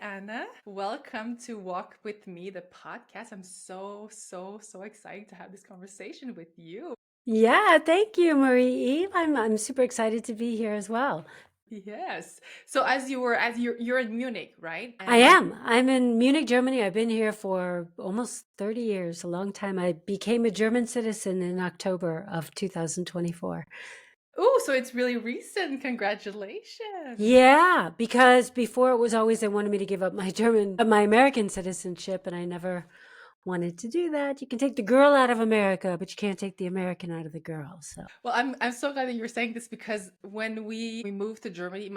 Anna. Welcome to Walk With Me, the podcast. I'm so excited to have this conversation with you. Yeah, thank you, Marie-Eve. I'm super excited to be here as well. Yes. So as you're in Munich, right? I And am. I'm in Munich, Germany. I've been here for almost 30 years, a long time. I became a German citizen in October of 2024. oh, so it's really recent. Congratulations. Yeah, because before it was always they wanted me to give up my American citizenship, and I never wanted to do that. You can take the girl out of America, but you can't take the American out of the girl. So, Well, I'm so glad that you're saying this because when we moved to Germany,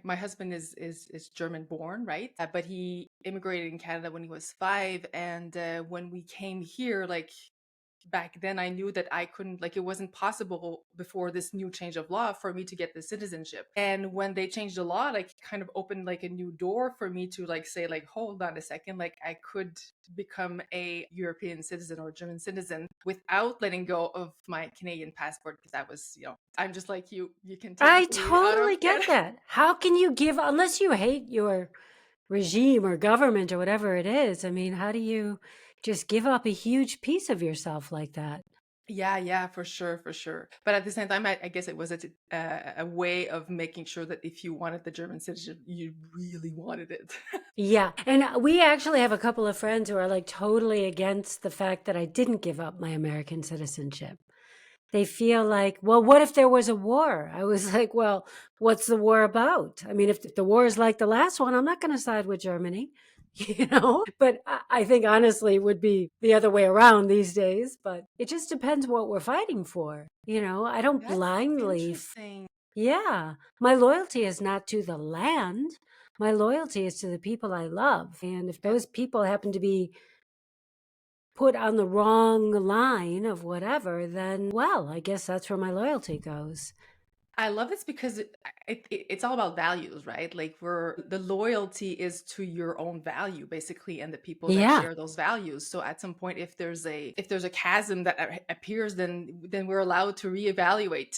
my husband is German born, right? But he immigrated in Canada when he was 5, and when we came here, like back then I knew that I couldn't, like, it wasn't possible before this new change of law for me to get the citizenship. And when they changed the law, like, kind of opened like a new door for me to like say, like, hold on a second, like I could become a European citizen or German citizen without letting go of my Canadian passport, because that was, I'm just like you can I technically be out of totally get Canada. that. How can you give, unless you hate your regime or government or whatever it is? I mean, how do you just give up a huge piece of yourself like that? Yeah, for sure, for sure. But at the same time, I guess it was a way of making sure that if you wanted the German citizenship, you really wanted it. Yeah. And we actually have a couple of friends who are like totally against the fact that I didn't give up my American citizenship. They feel like, well, what if there was a war? I was like, well, what's the war about? I mean, if the war is like the last one, I'm not going to side with Germany, But I think honestly it would be the other way around these days. But it just depends what we're fighting for. I don't That's blindly, interesting. yeah, my loyalty is not to the land. My loyalty is to the people I love. And if Yeah. those people happen to be put on the wrong line of whatever, then, well, I guess that's where my loyalty goes. I love this because it's all about values, right? Like, the loyalty is to your own value, basically, and the people that Yeah, share those values. So at some point, if there's a chasm that appears, then we're allowed to reevaluate,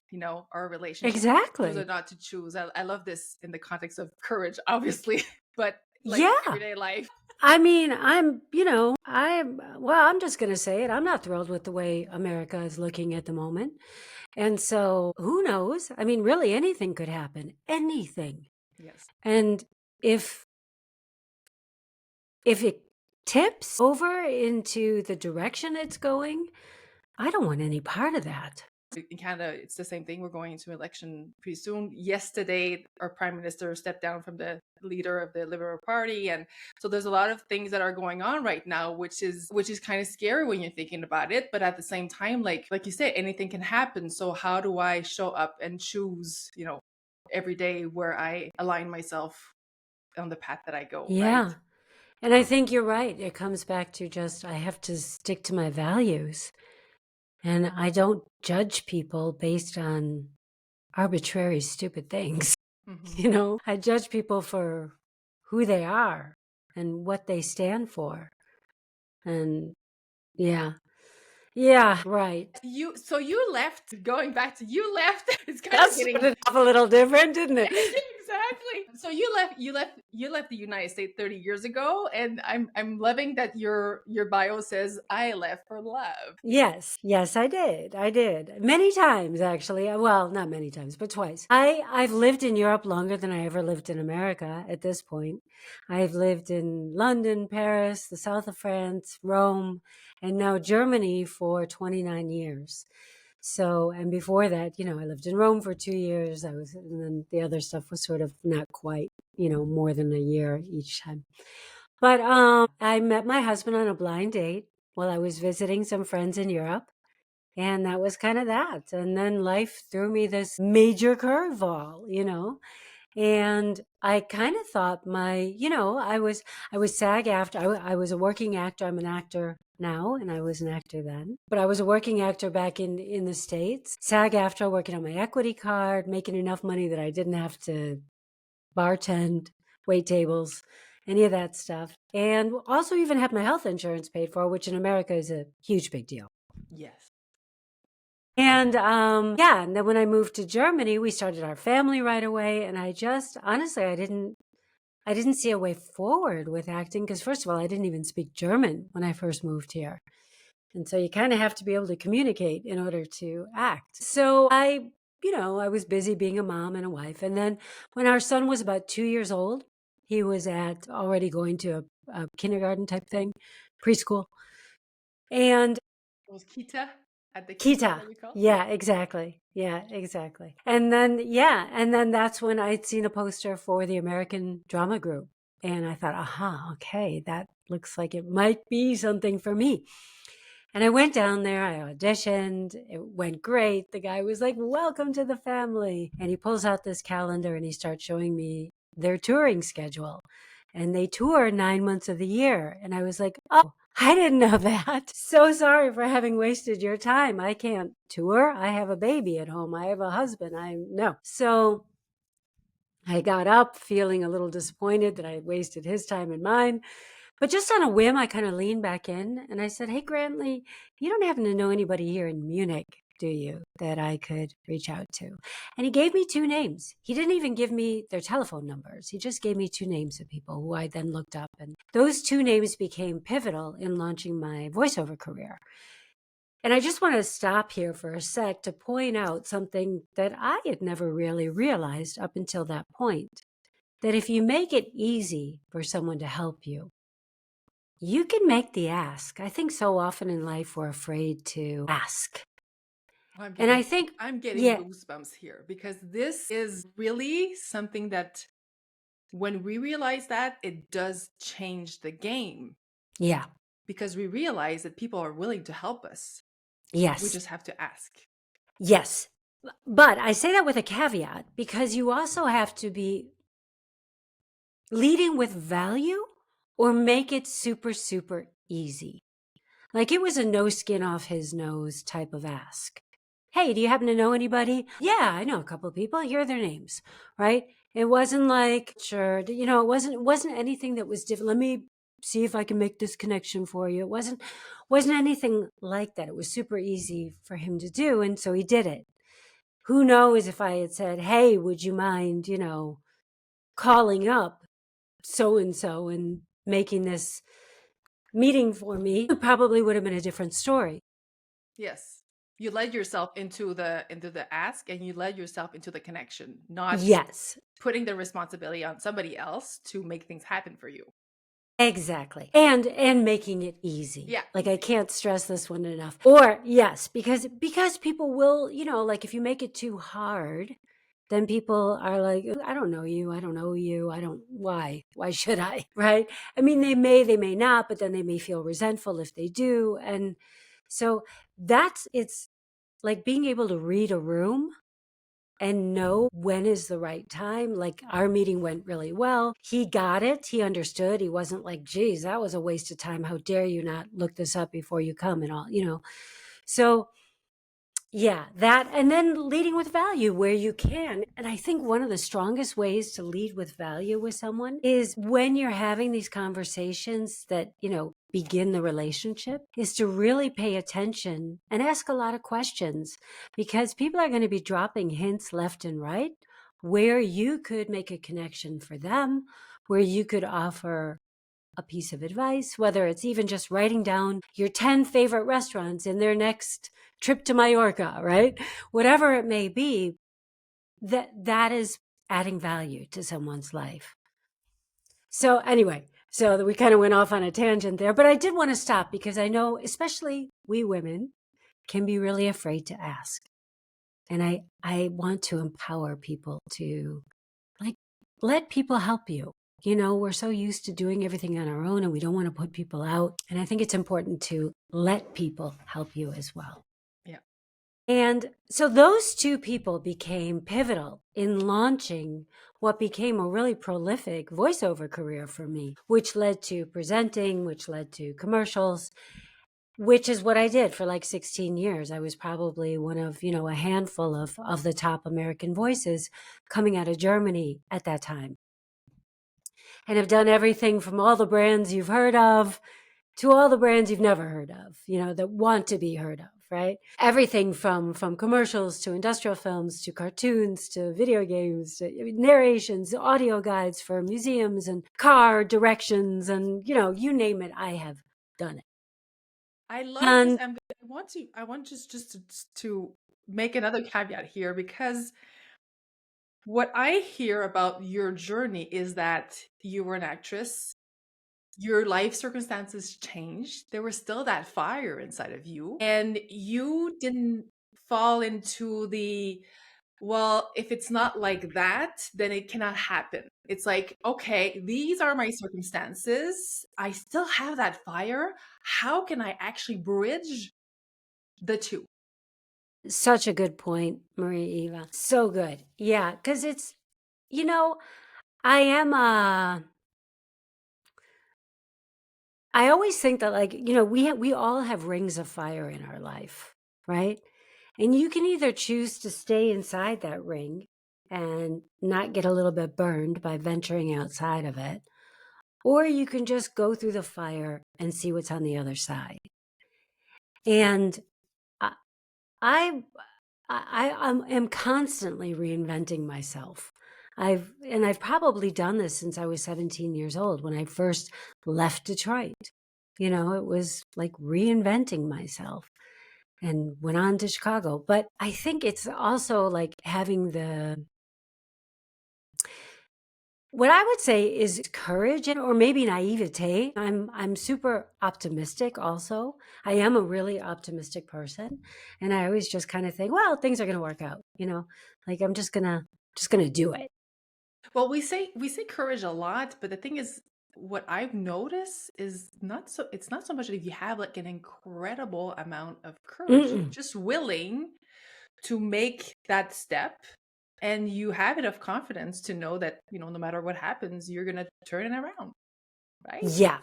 our relationship, choose or exactly. not to choose. I love this in the context of courage, obviously, but like Yeah. everyday life. I mean, well, I'm just going to say it. I'm not thrilled with the way America is looking at the moment. And so who knows? I mean, really anything could happen. Anything. Yes. And if if it tips over into the direction it's going, I don't want any part of that. In Canada, it's the same thing. We're going into election pretty soon. Yesterday, our prime minister stepped down from the leader of the Liberal Party, and so there's a lot of things that are going on right now, which is kind of scary when you're thinking about it. But at the same time, like you say, anything can happen. So how do I show up and choose, every day where I align myself on the path that I go, right? Yeah. And I think you're right. It comes back to just I have to stick to my values. And I don't judge people based on arbitrary, stupid things. Hmm. I judge people for who they are and what they stand for. And yeah, yeah, right. So you left, going back to you left. It's kind That of getting. started off a little different, didn't it? Exactly. So you left the United States 30 years ago, and I'm loving that your bio says I left for love. Yes, yes, I did. I did. Many times, actually. Well, not many times, but twice. I've lived in Europe longer than I ever lived in America at this point. I've lived in London, Paris, the south of France, Rome, and now Germany for 29 years. So, and before that, I lived in Rome for 2 years. And then the other stuff was sort of not quite, more than a year each time. But I met my husband on a blind date while I was visiting some friends in Europe. And that was kind of that. And then life threw me this major curveball. And I kind of thought I was SAG after. I was a working actor. I'm an actor now, and I was an actor then. But I was a working actor back in the States. SAG after, working on my equity card, making enough money that I didn't have to bartend, wait tables, any of that stuff. And also even had my health insurance paid for, which in America is a huge big deal. Yes. And yeah, and then when I moved to Germany, we started our family right away. And I just honestly, I didn't. I didn't see a way forward with acting because, first of all, I didn't even speak German when I first moved here. And so you kind of have to be able to communicate in order to act. So I was busy being a mom and a wife. And then when our son was about 2 years old, he was already going to a kindergarten type thing, preschool. And It was Kita at the Kita Kita. that we call. Yeah, exactly. Yeah, exactly. And then that's when I'd seen a poster for the American Drama Group. And I thought, aha, okay, that looks like it might be something for me. And I went down there, I auditioned, it went great. The guy was like, welcome to the family. And he pulls out this calendar and he starts showing me their touring schedule. And they tour 9 months of the year. And I was like, oh, I didn't know that. So sorry for having wasted your time. I can't tour. I have a baby at home. I have a husband. No. So I got up feeling a little disappointed that I had wasted his time and mine. But just on a whim, I kind of leaned back in and I said, hey, Grantley, you don't happen to know anybody here in Munich, do you, that I could reach out to? And he gave me two names. He didn't even give me their telephone numbers. He just gave me two names of people who I then looked up. And those two names became pivotal in launching my voiceover career. And I just want to stop here for a sec to point out something that I had never really realized up until that point, that if you make it easy for someone to help you, you can make the ask. I think so often in life we're afraid to ask. Oh, I'm And I getting think, I'm getting yeah, goosebumps here because this is really something that when we realize that, it does change the game yeah, because we realize that people are willing to help us. We yes, just have to ask. yes. But I say that with a caveat because you also have to be leading with value or make it super, super easy. Like it was a no skin off his nose type of ask. Hey, do you happen to know anybody? Yeah, I know a couple of people. Here are their names, right? It wasn't like, sure, it wasn't anything that was different. Let me see if I can make this connection for you. It wasn't anything like that. It was super easy for him to do. And so he did it. Who knows if I had said, hey, would you mind, calling up so and so and making this meeting for me, it probably would have been a different story. Yes. You led yourself into the ask and you led yourself into the connection, not Yes, putting the responsibility on somebody else to make things happen for you. exactly. And making it easy. Yeah, Like I easy. can't stress this one enough. Or yes, because people will, like if you make it too hard, then people are like, I don't know you. I don't know you. Why should I? Right? I mean, they may not, but then they may feel resentful if they do. And so it's like being able to read a room and know when is the right time. Like our meeting went really well. He got it. He understood. He wasn't like, geez, that was a waste of time. How dare you not look this up before you come and all. So yeah, that, and then leading with value where you can. And I think one of the strongest ways to lead with value with someone is when you're having these conversations that, begin the relationship, is to really pay attention and ask a lot of questions because people are going to be dropping hints left and right where you could make a connection for them, where you could offer a piece of advice, whether it's even just writing down your 10 favorite restaurants in their next trip to Mallorca, right? Whatever it may be, that is adding value to someone's life. So anyway, so we kind of went off on a tangent there, but I did want to stop because I know especially we women can be really afraid to ask. And I want to empower people to like let people help you. We're so used to doing everything on our own and we don't want to put people out. And I think it's important to let people help you as well. Yeah. And so those two people became pivotal in launching what became a really prolific voiceover career for me, which led to presenting, which led to commercials, which is what I did for like 16 years. I was probably one of, a handful of the top American voices coming out of Germany at that time. And have done everything from all the brands you've heard of to all the brands you've never heard of, that want to be heard of. right? Everything from commercials to industrial films to cartoons to video games to narrations, audio guides for museums and car directions, and you name it, I have done it. I love this. And I want just to make another caveat here, because what I hear about your journey is that you were an actress. Your life circumstances changed. There was still that fire inside of you, and you didn't fall into the, well, if it's not like that, then it cannot happen. It's like, okay, these are my circumstances. I still have that fire. How can I actually bridge the two? such a good point, Marie-Eve. So good. Yeah, because it's, you know, I am I always think that, like, we all have rings of fire in our life, right? And you can either choose to stay inside that ring and not get a little bit burned by venturing outside of it, or you can just go through the fire and see what's on the other side. And I I am constantly reinventing myself. I've probably done this since I was 17 years old when I first left Detroit. It was like reinventing myself and went on to Chicago. But I think it's also like having what I would say is courage, or maybe naivete. I'm super optimistic also. I am a really optimistic person, and I always just kind of think, well, things are going to work out, like I'm just going to do it. Well, we say courage a lot, but the thing is, what I've noticed is it's not so much that if you have like an incredible amount of courage, you're Mm-mm. just willing to make that step, and you have enough confidence to know that, no matter what happens, you're gonna turn it around, right? Yeah.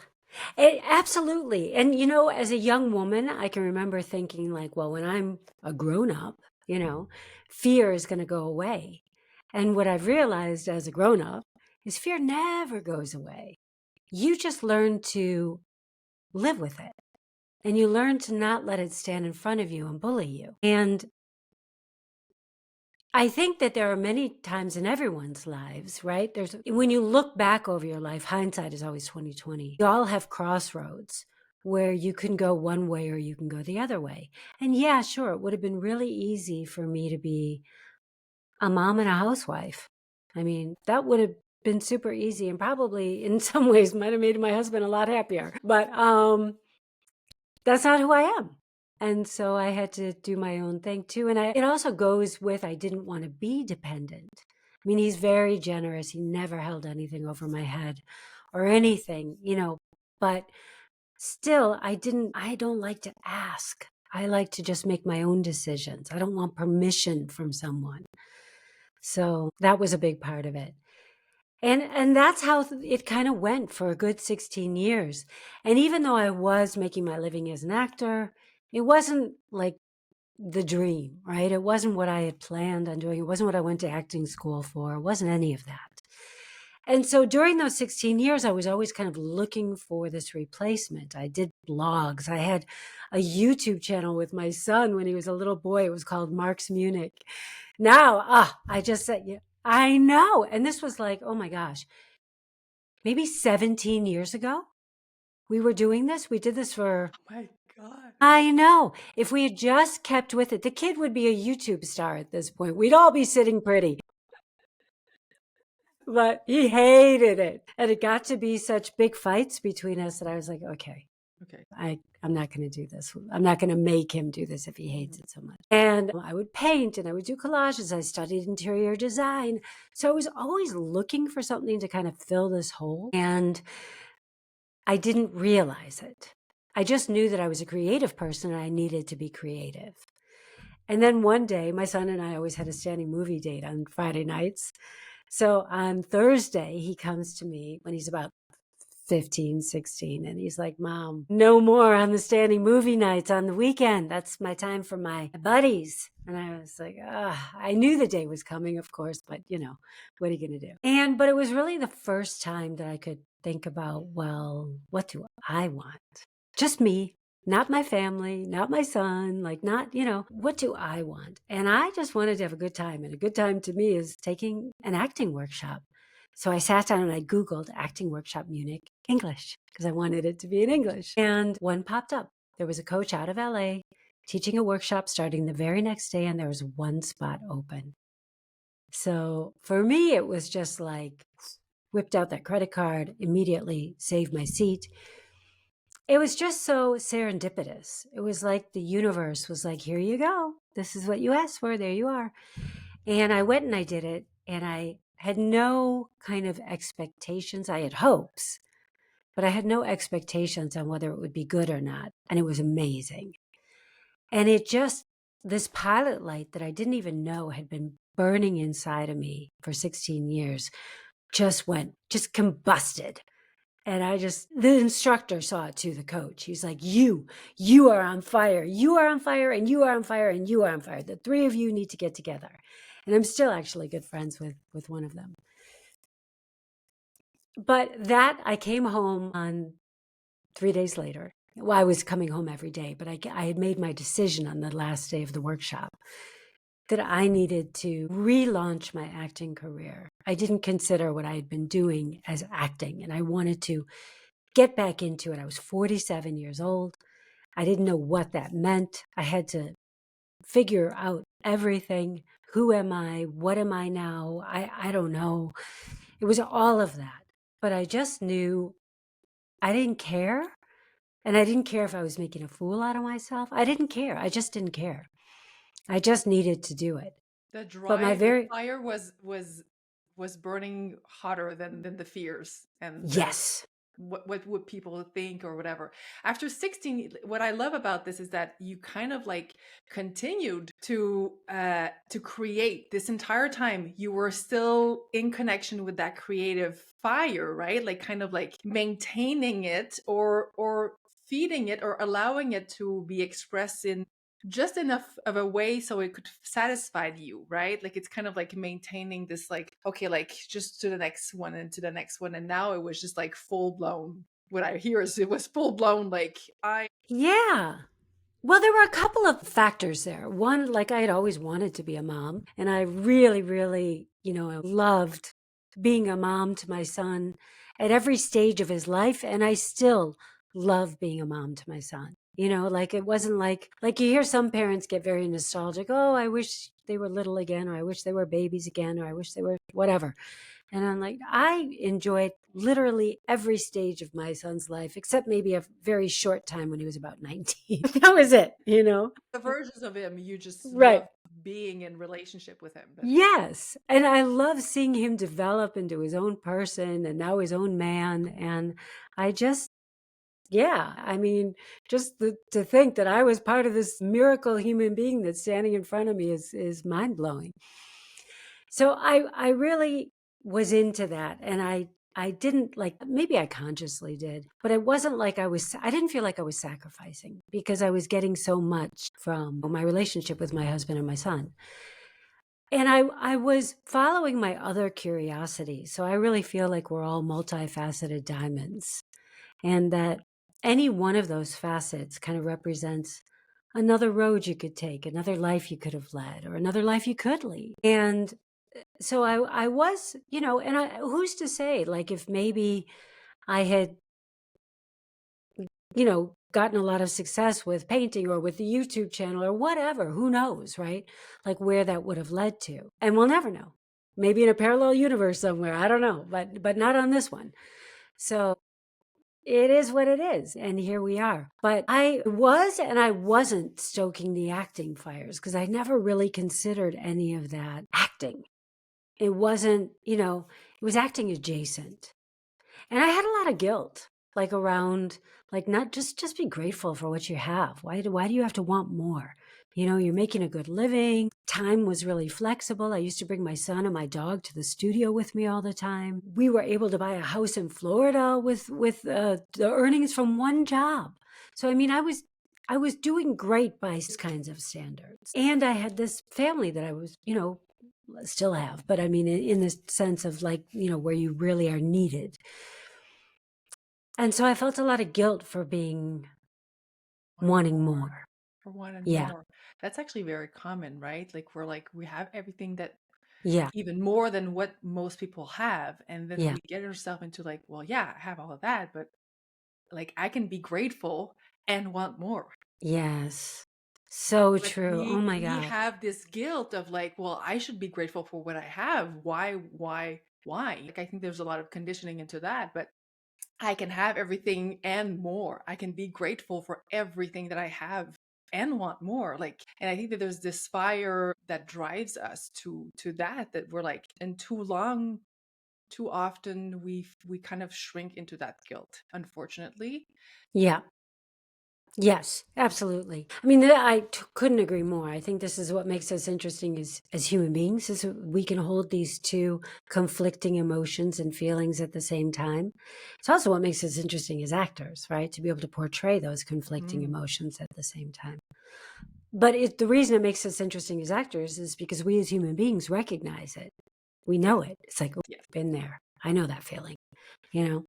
Absolutely. And, as a young woman, I can remember thinking, like, well, when I'm a grown up, you know, fear is going to go away. And what I've realized as a grown up is fear never goes away. You just learn to live with it, and you learn to not let it stand in front of you and bully you. And I think that there are many times in everyone's lives, right? When you look back over your life, hindsight is always 2020. You all have crossroads where you can go one way or you can go the other way. And yeah, sure, it would have been really easy for me to be a mom and a housewife. I mean, that would have been super easy, and probably in some ways might have made my husband a lot happier. But that's not who I am. And so I had to do my own thing too. And it also goes with, I didn't want to be dependent. I mean, he's very generous. He never held anything over my head or anything, but still, I don't like to ask. I like to just make my own decisions. I don't want permission from someone. So that was a big part of it. And that's how it kind of went for a good 16 years. And even though I was making my living as an actor, it wasn't like the dream, right? It wasn't what I had planned on doing. It wasn't what I went to acting school for. It wasn't any of that. And so during those 16 years, I was always kind of looking for this replacement. I did blogs. I had a YouTube channel with my son when he was a little boy. It was called Mark's Munich. Now, I just said, yeah, I know. And this was like, oh my gosh, maybe 17 years ago we were doing this. We did this for, Oh my God. I know. If we had just kept with it, the kid would be a YouTube star at this point. We'd all be sitting pretty. But he hated it. And it got to be such big fights between us that I was like, okay, Okay. I'm not going to do this. I'm not going to make him do this if he hates it so much. And I would paint and I would do collages. I studied interior design. So I was always looking for something to kind of fill this hole. And I didn't realize it. I just knew that I was a creative person and I needed to be creative. And then one day, my son and I always had a standing movie date on Friday nights. So on Thursday, he comes to me when he's about 15, 16, and he's like, Mom, no more on the standing movie nights on the weekend. That's my time for my buddies. And I was like, I knew the day was coming, of course, but what are you going to do? But it was really the first time that I could think about, well, what do I want? Just me. not my family, not my son, like not, what do I want? And I just wanted to have a good time. And a good time to me is taking an acting workshop. So I sat down and I Googled acting workshop Munich English because I wanted it to be in English. And one popped up. There was a coach out of LA teaching a workshop starting the very next day, and there was one spot open. So for me, it was just like whipped out that credit card, immediately saved my seat. It was just so serendipitous. It was like the universe was like, here you go. This is what you asked for. There you are. And I went and I did it. And I had no kind of expectations. I had hopes, but I had no expectations on whether it would be good or not. And it was amazing. And it just, this pilot light that I didn't even know had been burning inside of me for 16 years just combusted. And the instructor saw it too, the coach. He's like, you are on fire. You are on fire, and you are on fire, and you are on fire. The three of you need to get together. And I'm still actually good friends with one of them. But I came home on 3 days later. Well, I was coming home every day, but I had made my decision on the last day of the workshop that I needed to relaunch my acting career. I didn't consider what I had been doing as acting, and I wanted to get back into it. I was 47 years old. I didn't know what that meant. I had to figure out everything. Who am I? What am I now? I don't know. It was all of that. But I just knew I didn't care. And I didn't care if I was making a fool out of myself. I didn't care. I just didn't care. I just needed to do it. The But my drive, the very, fire was burning hotter than the fears and the yes. what would people think or whatever. After 16, what I love about this is that you kind of like continued to create this entire time. You were still in connection with that creative fire, right? Like kind of like maintaining it or feeding it or allowing it to be expressed in just enough of a way so it could satisfy you, right? Like it's kind of like maintaining this like, okay, like just to the next one and to the next one. And now it was just like full blown. What I hear is it was full blown like I Yeah. Well, there were a couple of factors there. One, like I had always wanted to be a mom, and I really, really, loved being a mom to my son at every stage of his life. And I still love being a mom to my son. Like it wasn't like you hear some parents get very nostalgic. Oh, I wish they were little again, or I wish they were babies again, or I wish they were whatever. And I'm like, I enjoyed literally every stage of my son's life, except maybe a very short time when he was about 19. That was it. the versions of him you just Right. love being in relationship with him. But Yes. And I love seeing him develop into his own person and now his own man. And I just, yeah, I mean, just to think that I was part of this miracle human being that's standing in front of me is mind blowing. So I really was into that. And I didn't like, maybe I consciously did, but it wasn't like I didn't feel like I was sacrificing because I was getting so much from my relationship with my husband and my son. And I was following my other curiosities. So I really feel like we're all multifaceted diamonds, and that any one of those facets kind of represents another road you could take, another life you could have led, or another life you could lead. And so I was, who's to say, like, if maybe I had, gotten a lot of success with painting or with the YouTube channel or whatever, who knows, right? Like where that would have led to. And we'll never know. Maybe in a parallel universe somewhere, I don't know, but not on this one. So it is what it is. And here we are. But I was and I wasn't stoking the acting fires because I never really considered any of that acting. It wasn't, it was acting adjacent. And I had a lot of guilt, like around, like not just be grateful for what you have. Why do you have to want more? You're making a good living. Time was really flexible. I used to bring my son and my dog to the studio with me all the time. We were able to buy a house in Florida with the earnings from one job. So I mean, I was doing great by these kinds of standards. And I had this family that I was, still have, but I mean, in the sense of like, where you really are needed. And so I felt a lot of guilt for being wanting more. For wanting Yeah. more. That's actually very common, right? Like we have everything that Yeah. even more than what most people have, and then Yeah. we get ourselves into like, well, yeah, I have all of that, but like I can be grateful and want more. Yes. So But true. Oh we my we God. have this guilt of like, well, I should be grateful for what I have. Why? Like I think there's a lot of conditioning into that, but I can have everything and more. I can be grateful for everything that I have and want more. Like, and I think that there's this fire that drives us to that we're like, and too long, too often we kind of shrink into that guilt, unfortunately. Yeah. Yes, absolutely. I mean, couldn't agree more. I think this is what makes us interesting as human beings, is we can hold these two conflicting emotions and feelings at the same time. It's also what makes us interesting as actors, right? To be able to portray those conflicting Mm, emotions at the same time. But the reason it makes us interesting as actors is because we as human beings recognize it. We yes, know it. It's like, oh, yes. I've been there. I know that feeling, you know?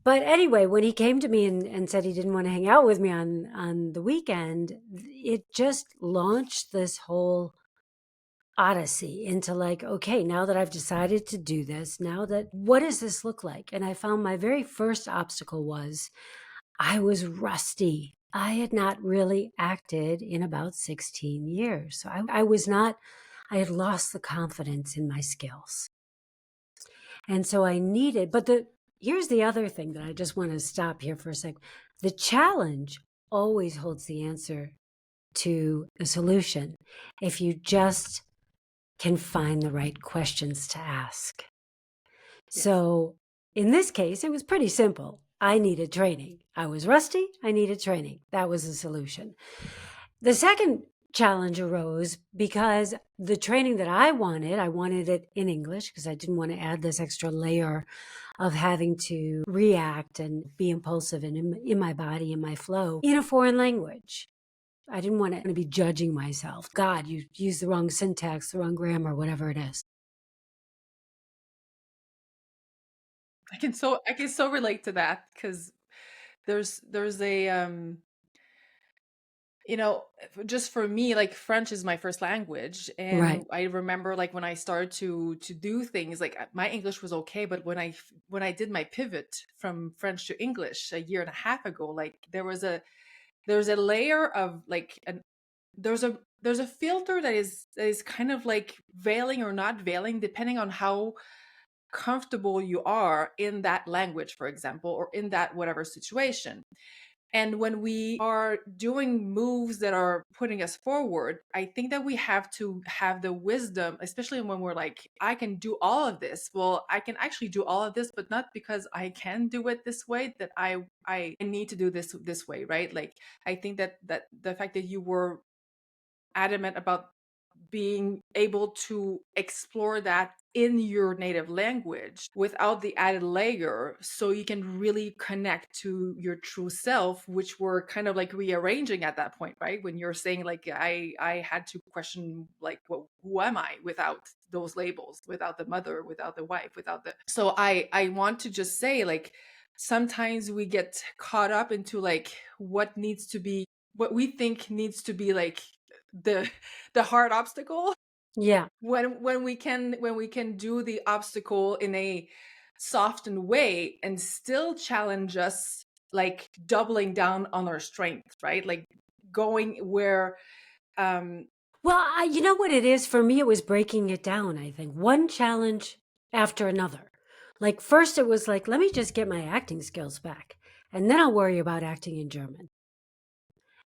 But anyway, when he came to me and said he didn't want to hang out with me on the weekend, it just launched this whole odyssey into like, okay, now that I've decided to do this, now that what does this look like? And I found my very first obstacle was I was rusty. I had not really acted in about 16 years. So I was not, I had lost the confidence in my skills. And so I needed, but here's the other thing that I just want to stop here for a sec. The challenge always holds the answer to a solution if you just can find the right questions to ask. Yes. So in this case, it was pretty simple. I needed training. I was rusty. I needed training. That was the solution. The second challenge arose because the training that I wanted it in English because I didn't want to add this extra layer of having to react and be impulsive and in my body, in my flow, in a foreign language. I didn't want to be judging myself. God, you used the wrong syntax, the wrong grammar, whatever it is. I can so relate to that because there's a you know, just for me, like French is my first language, and Right. I remember like when I started to do things, like my English was okay, but when I did my pivot from French to English a year and a half ago, like there's a layer of like an there's a filter that is kind of like veiling or not veiling, depending on how comfortable you are in that language, for example, or in that whatever situation. And when we are doing moves that are putting us forward, I think that we have to have the wisdom, especially when we're like, I can do all of this. Well, I can actually do all of this, but not because I can do it this way, that I need to do this way, right? Like I think that the fact that you were adamant about being able to explore that in your native language without the added layer so you can really connect to your true self, which we're kind of like rearranging at that point, right? When you're saying like I had to question like who am I without those labels, without the mother, without the wife, without the so I want to just say like sometimes we get caught up into like what we think needs to be like the the hard obstacle Yeah. when we can do the obstacle in a softened way and still challenge us, like doubling down on our strength, right? Like going where um Well, you know what it is? For me, it was breaking it down, I think. One challenge after another. Like, first, it was like, let me just get my acting skills back, and then I'll worry about acting in German.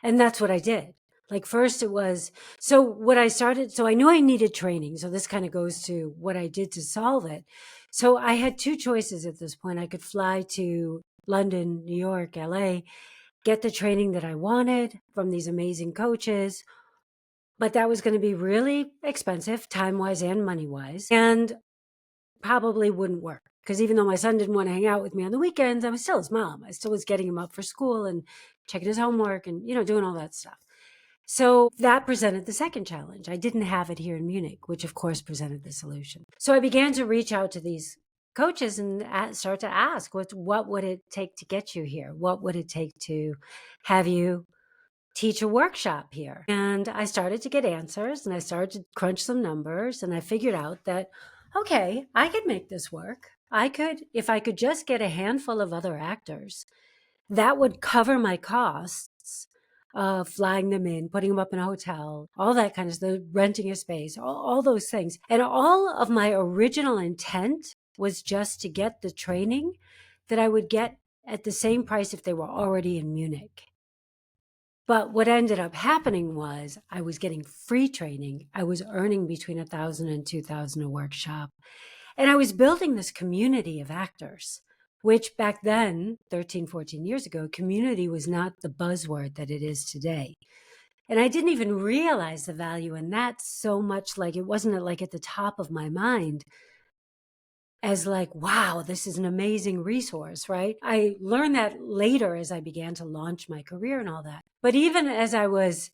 And that's what I did. Like, first, it was so what I started. So I knew I needed training. So this kind of goes to what I did to solve it. So I had two choices at this point. I could fly to London, New York, LA, get the training that I wanted from these amazing coaches, but that was going to be really expensive, time wise and money wise, and probably wouldn't work. Because even though my son didn't want to hang out with me on the weekends, I was still his mom. I still was getting him up for school and checking his homework and, doing all that stuff. So that presented the second challenge. I didn't have it here in Munich, which of course presented the solution. So I began to reach out to these coaches and start to ask, what would it take to get you here? What would it take to have you teach a workshop here. And I started to get answers and I started to crunch some numbers and I figured out that, okay, I could make this work. If I could just get a handful of other actors, that would cover my costs of flying them in, putting them up in a hotel, all that kind of stuff, renting a space, all those things. And all of my original intent was just to get the training that I would get at the same price if they were already in Munich. But what ended up happening was I was getting free training. I was earning between 1,000 and 2,000 a workshop. And I was building this community of actors, which back then, 13, 14 years ago, community was not the buzzword that it is today. And I didn't even realize the value in that so much. Like it wasn't like at the top of my mind as like, wow, this is an amazing resource, right? I learned that later as I began to launch my career and all that. But even as I was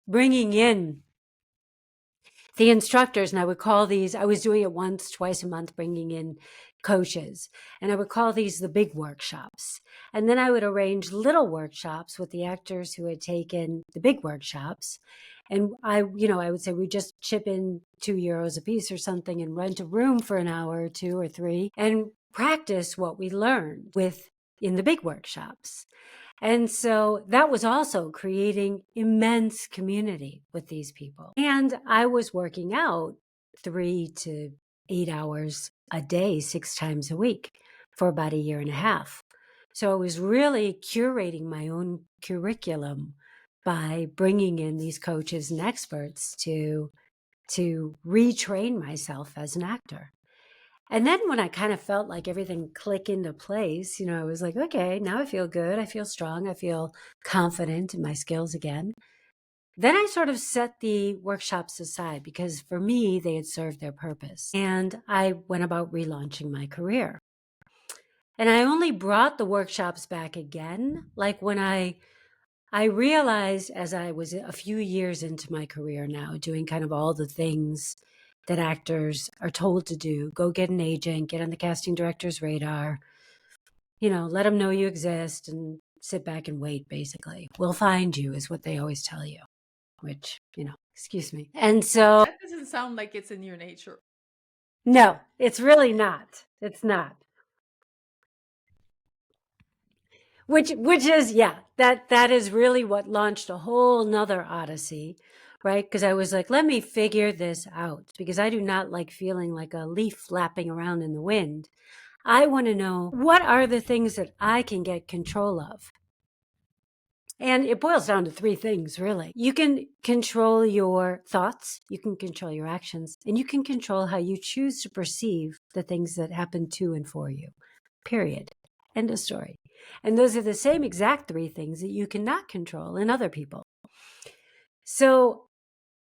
bringing in the instructors, and I would call these, I was doing it once, twice a month, bringing in coaches, and I would call these the big workshops. And then I would arrange little workshops with the actors who had taken the big workshops. And I would say we just chip in €2 a piece or something and rent a room for an hour or 2 or 3 and practice what we learned in the big workshops. And so that was also creating immense community with these people. And I was working out 3 to 8 hours a day, 6 times a week for about a year and a half. So I was really curating my own curriculum by bringing in these coaches and experts to retrain myself as an actor. And then when I kind of felt like everything click into place, I was like, okay, now I feel good. I feel strong. I feel confident in my skills again. Then I sort of set the workshops aside because for me, they had served their purpose. And I went about relaunching my career. And I only brought the workshops back again, like when I realized as I was a few years into my career now, doing kind of all the things that actors are told to do. Go get an agent, get on the casting director's radar, let them know you exist and sit back and wait, basically. We'll find you is what they always tell you, which, excuse me. And so That doesn't sound like it's in your nature. No, it's really not. It's not. Which is, yeah, that is really what launched a whole nother odyssey, right? Because I was like, let me figure this out because I do not like feeling like a leaf flapping around in the wind. I want to know what are the things that I can get control of. And it boils down to 3 things, really. You can control your thoughts, you can control your actions, and you can control how you choose to perceive the things that happen to and for you. Period. End of story. And those are the same exact 3 things that you cannot control in other people. So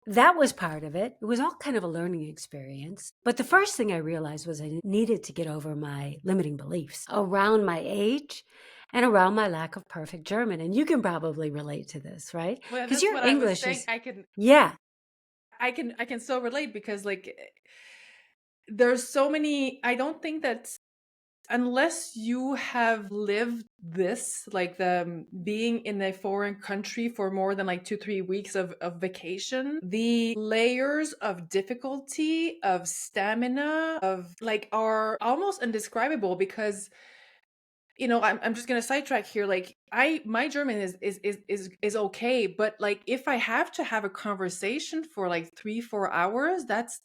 that was part of it. It was all kind of a learning experience. But the first thing I realized was I needed to get over my limiting beliefs around my age and around my lack of perfect German. And you can probably relate to this, right? Well, Because that's your what English I was is, saying. yeah. I can so relate because like there's so many. I don't think that unless you have lived this, like the being in a foreign country for more than like 2-3 weeks of vacation, the layers of difficulty, of stamina, of like are almost indescribable because I'm just gonna sidetrack here. Like my German is okay, but like if I have to have a conversation for like 3-4 hours, that's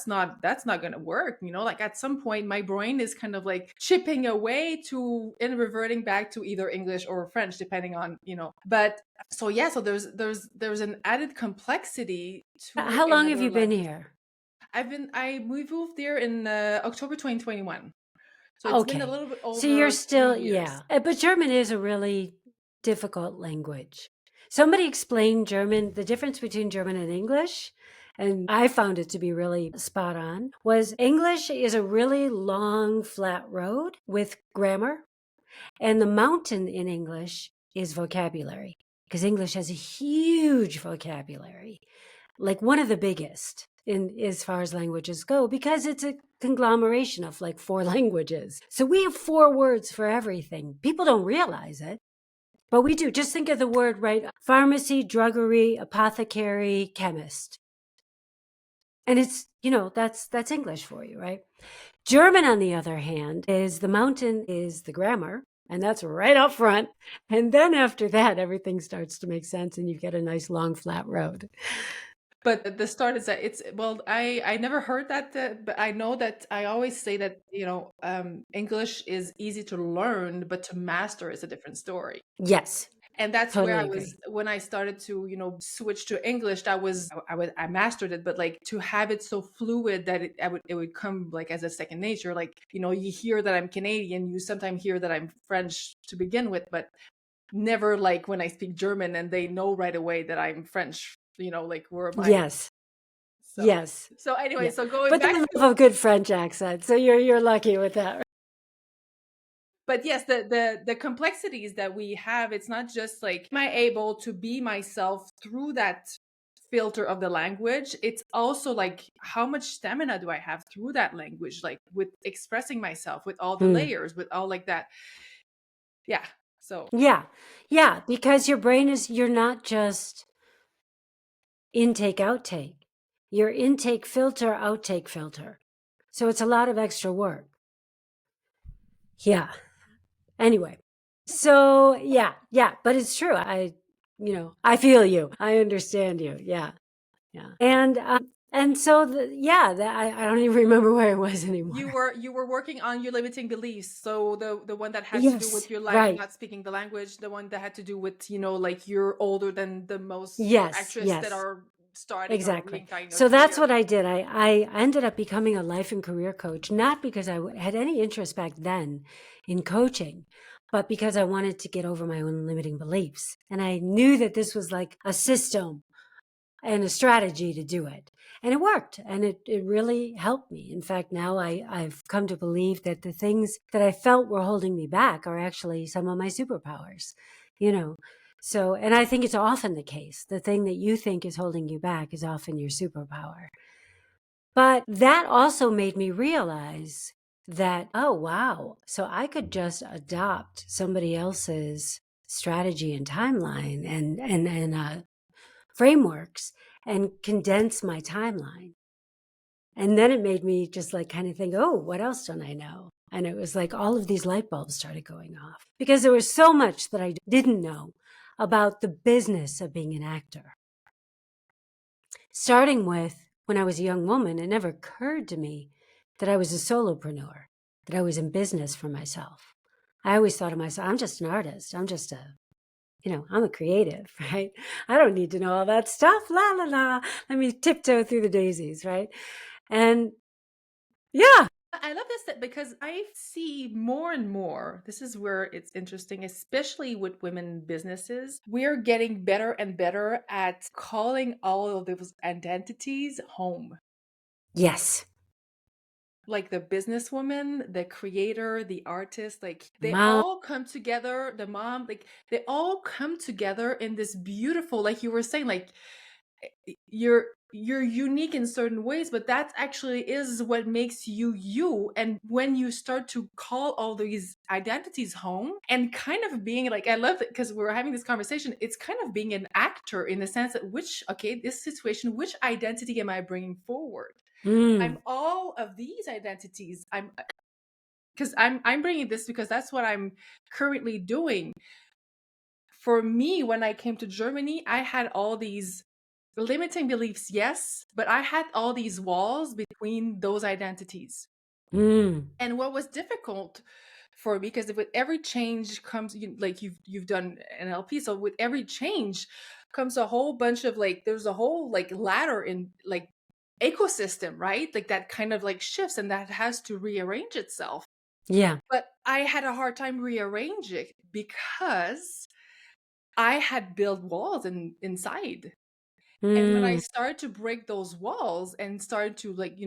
not gonna work. Like at some point my brain is kind of like chipping away to and reverting back to either English or French, depending on. But so yeah, so there's an added complexity to How long have another you been level. here? We moved there in October 2021. So it's been a Okay. little bit So you're over three still, years. yeah. But German is a really difficult language. Somebody explained German, the difference between German and English, and I found it to be really spot on, was English is a really long, flat road with grammar, and the mountain in English is vocabulary, because English has a huge vocabulary, like one of the biggest in as far as languages go, because it's a conglomeration of like 4 languages. So we have 4 words for everything. People don't realize it. But we do. Just think of the word, right? Pharmacy, druggery, apothecary, chemist. And it's, that's English for you, right? German, on the other hand, is the mountain is the grammar, and that's right up front. And then after that, everything starts to make sense and you get a nice long flat road. But the start is that it's, well, I never heard that, but I know that I always say that, English is easy to learn, but to master is a different story. Yes, And that's where totally I was agree. when I started to, switch to English. That was I mastered it, but like to have it so fluid that it would come like as a second nature. Like, you hear that I'm Canadian, you sometimes hear that I'm French to begin with, but never like when I speak German and they know right away that I'm French. Like where am I? Yes, So yes, so anyway, yeah. so going But they back to, love a good French accent, so you're lucky with that. but yes, the complexities that we have, it's not just like, am I able to be myself through that filter of the language? It's also like, how much stamina do I have through that language, like with expressing myself, with all the Hmm. layers, with all like that. Yeah. So Yeah, yeah, because you're not just intake, outtake. You're intake filter, outtake filter. So it's a lot of extra work. Yeah. Anyway, so yeah, but it's true. I feel you. I understand you. Yeah, yeah. And so I don't even remember where I was you anymore. were you were working on your limiting beliefs. So the one that had to do Yes, with your right. not speaking the language, the one that had to do with, like you're older than the most Yes, actress that yes. are starting or Exactly. reignite their So that's career. what I did. I ended up becoming a life and career coach, not because had any interest back then in coaching, but because I wanted to get over my own limiting beliefs. And I knew that this was like a system and a strategy to do it. And it worked. And it really helped me. In fact, now I've come to believe that the things that I felt were holding me back are actually some of my superpowers, you know. So, and I think it's often the case. The thing that you think is holding you back is often your superpower. But that also made me realize that, oh, wow. So I could just adopt somebody else's strategy and timeline and frameworks and condense my timeline. And then it made me just like kind of think, oh, what else don't I know? And it was like all of these light bulbs started going off because there was so much that I didn't know about the business of being an actor. Starting with when I was a young woman, it never occurred to me that I was a solopreneur, that I was in business for myself. I always thought of myself, I'm just an artist. I'm a creative, right? I don't need to know all that stuff. La, la, la. Let me tiptoe through the daisies, right? And yeah, I love this because I see more and more. This is where it's interesting, especially with women businesses. We're getting better and better at calling all of those identities home. yes. Like the businesswoman, the creator, the artist, like they Mom, all come together, the mom, like they all come together in this beautiful, like you were saying, like you're unique in certain ways, but that actually is what makes you you. And when you start to call all these identities home and kind of being like, I love it because we're having this conversation, it's kind of being an actor in the sense that this situation, which identity am I bringing forward? mm, I'm all of these identities. I'm bringing this because that's what I'm currently doing. For me, when I came to Germany, I had all these limiting beliefs, yes, but I had all these walls between those identities. mm, And what was difficult for me, because with every change comes, like you've done NLP, so with every change comes a whole bunch of like, there's a whole like ladder in like ecosystem, right? Like that kind of like shifts and that has to rearrange itself. yeah. But I had a hard time rearranging because I had built walls inside. And when I Mm, started to break those walls and started to like,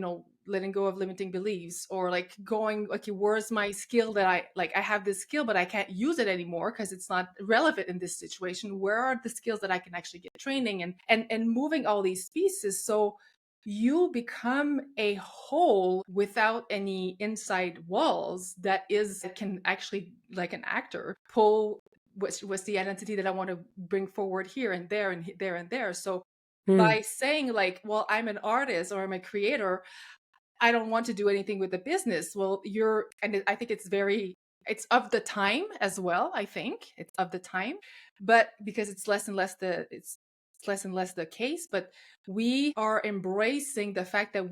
letting go of limiting beliefs or like going, okay, where's my skill that I have this skill, but I can't use it anymore because it's not relevant in this situation. Where are the skills that I can actually get training and moving all these pieces? So you become a whole without any inside walls that can actually, like an actor, pull what's the identity that I want to bring forward here and there and there and there. So Hmm. by saying like, well, I'm an artist or I'm a creator, I don't want to do anything with the business. Well, I think it's of the time as well. I think it's of the time, but because it's less and less it's less and less the case, but we are embracing the fact that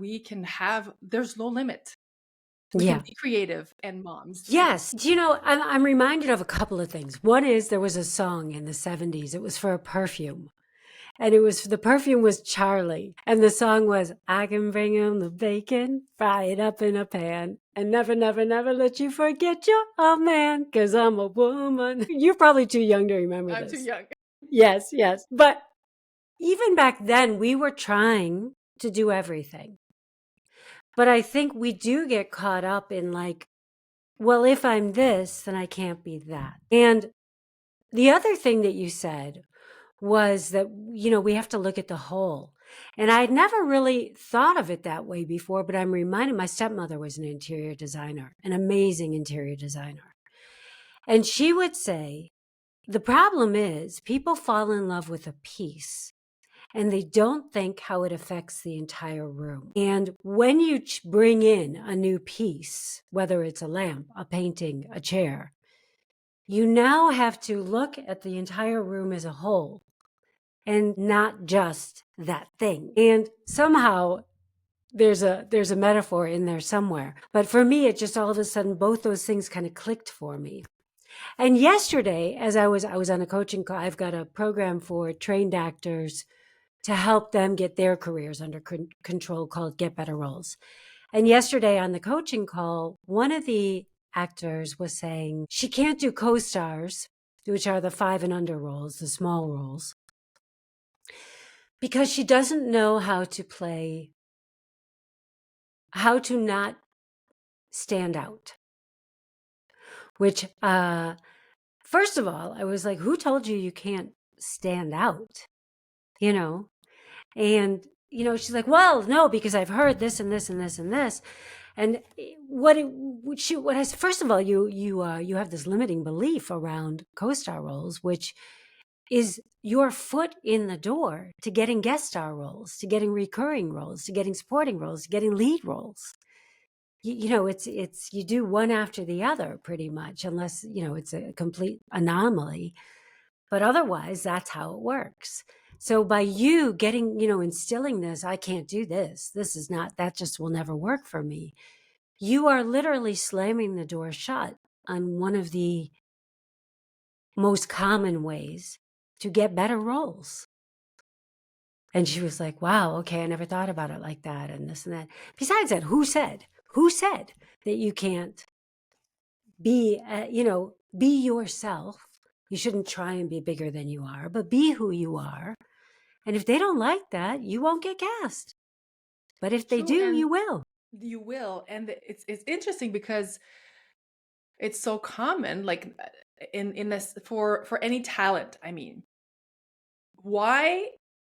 there's no limit. We can Yeah. be creative and moms. Yes. Do you know, I'm reminded of a couple of things. One is there was a song in the 70s. It was for a perfume. And the perfume was Charlie. And the song was, I can bring him the bacon, fry it up in a pan, and never, never, never let you forget you're a man, because I'm a woman. You're probably too young to remember I'm too this. young. Yes, yes. But even back then, we were trying to do everything. But I think we do get caught up in like, well, if I'm this, then I can't be that. And the other thing that you said was that, we have to look at the whole. And I'd never really thought of it that way before, but I'm reminded my stepmother was an interior designer, an amazing interior designer. And she would say, the problem is people fall in love with a piece and they don't think how it affects the entire room. And when you bring in a new piece, whether it's a lamp, a painting, a chair, you now have to look at the entire room as a whole and not just that thing. And somehow there's a metaphor in there somewhere. But for me, it just all of a sudden, both those things kind of clicked for me. And yesterday, as I was on a coaching call, I've got a program for trained actors to help them get their careers under control called Get Better Roles. And yesterday on the coaching call, one of the actors was saying she can't do co-stars, which are the 5 and under roles, the small roles, because she doesn't know how to not stand out. Which, first of all, I was like, who told you can't stand out? You know? And, she's like, well, no, because I've heard this and this and this and this. And first of all, you have this limiting belief around co-star roles, which is your foot in the door to getting guest star roles, to getting recurring roles, to getting supporting roles, to getting lead roles. It's you do one after the other pretty much, unless, it's a complete anomaly. But otherwise, that's how it works. So by you getting, instilling this, I can't do this. That just will never work for me. You are literally slamming the door shut on one of the most common ways to get better roles. And she was like, wow, okay, I never thought about it like that and this and that. Besides that, who said that you can't be, be yourself? You shouldn't try and be bigger than you are, but be who you are. And if they don't like that, you won't get cast. But if they True, do, and you will. you will. And it's interesting because it's so common, like in this for any talent. I mean, why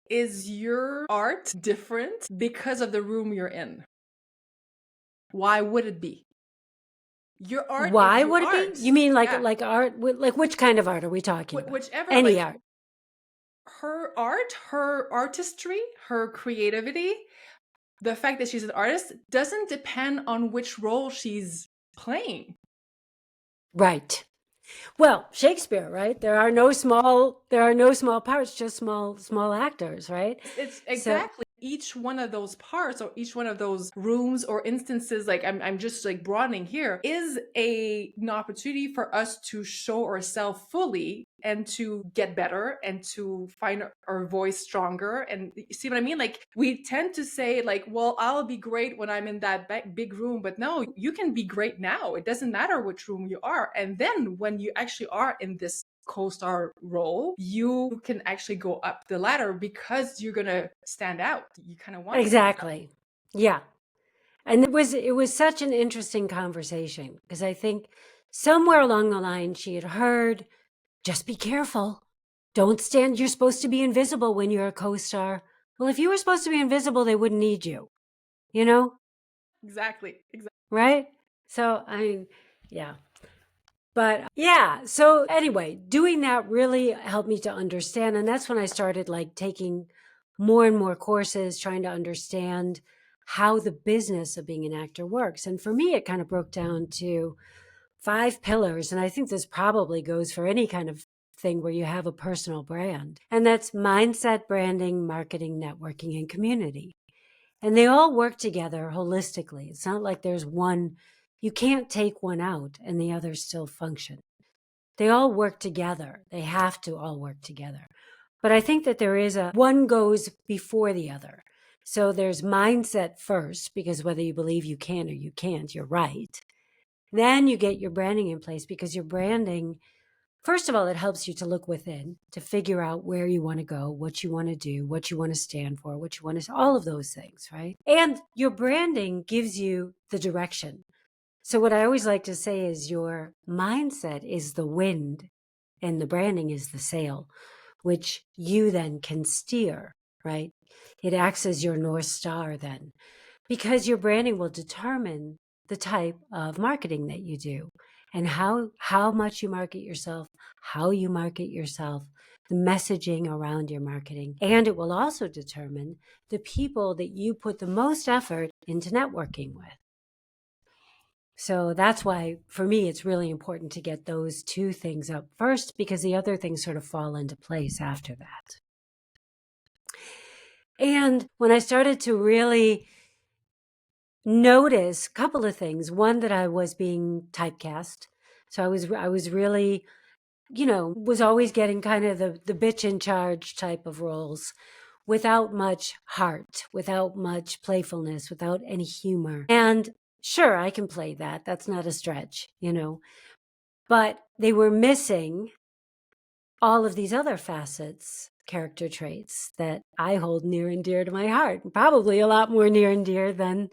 is your art different because of the room you're in? Why would it be? Your art is Why your would it be? art. You mean Yeah. like art? Like which kind of art are we talking about? Whichever, Any like art. her art, her artistry, her creativity, the fact that she's an artist doesn't depend on which role she's playing. Right. Well, Shakespeare, right? There are no small parts, just small actors, right? It's So exactly each one of those parts or each one of those rooms or instances, like I'm just like broadening here, is an opportunity for us to show ourselves fully and to get better and to find our voice stronger. And you see what I mean? Like we tend to say like, well, I'll be great when I'm in that big room, but no, you can be great now. It doesn't matter which room you are. And then when you actually are in this co-star role, you can actually go up the ladder because you're gonna stand out. You kind of want to stand out. exactly. Yeah. And it was such an interesting conversation because I think somewhere along the line she had heard, just be careful. Don't stand. You're supposed to be invisible when you're a co-star. Well, if you were supposed to be invisible, they wouldn't need you, you know? Exactly. Right? So, I mean, yeah. But yeah, so anyway, doing that really helped me to understand. And that's when I started like taking more and more courses, trying to understand how the business of being an actor works. And for me, it kind of broke down to 5 pillars. And I think this probably goes for any kind of thing where you have a personal brand. And that's mindset, branding, marketing, networking, and community. And they all work together holistically. It's not like there's one, you can't take one out and the others still function. They all work together. They have to all work together. But I think that there is one goes before the other. So there's mindset first, because whether you believe you can or you can't, you're right. Then you get your branding in place, because your branding, first of all, it helps you to look within, to figure out where you want to go, what you want to do, what you want to stand for, what you want to, all of those things, right? And your branding gives you the direction. So what I always like to say is your mindset is the wind and the branding is the sail, which you then can steer, right? It acts as your North Star then, because your branding will determine the type of marketing that you do and how much you market yourself, how you market yourself, the messaging around your marketing. And it will also determine the people that you put the most effort into networking with. So that's why, for me, it's really important to get those two things up first, because the other things sort of fall into place after that. And when I started to really notice a couple of things, one, that I was being typecast. So I was really, was always getting kind of the bitch in charge type of roles, without much heart, without much playfulness, without any humor. And sure, I can play that. That's not a stretch, but they were missing all of these other facets, character traits that I hold near and dear to my heart, probably a lot more near and dear than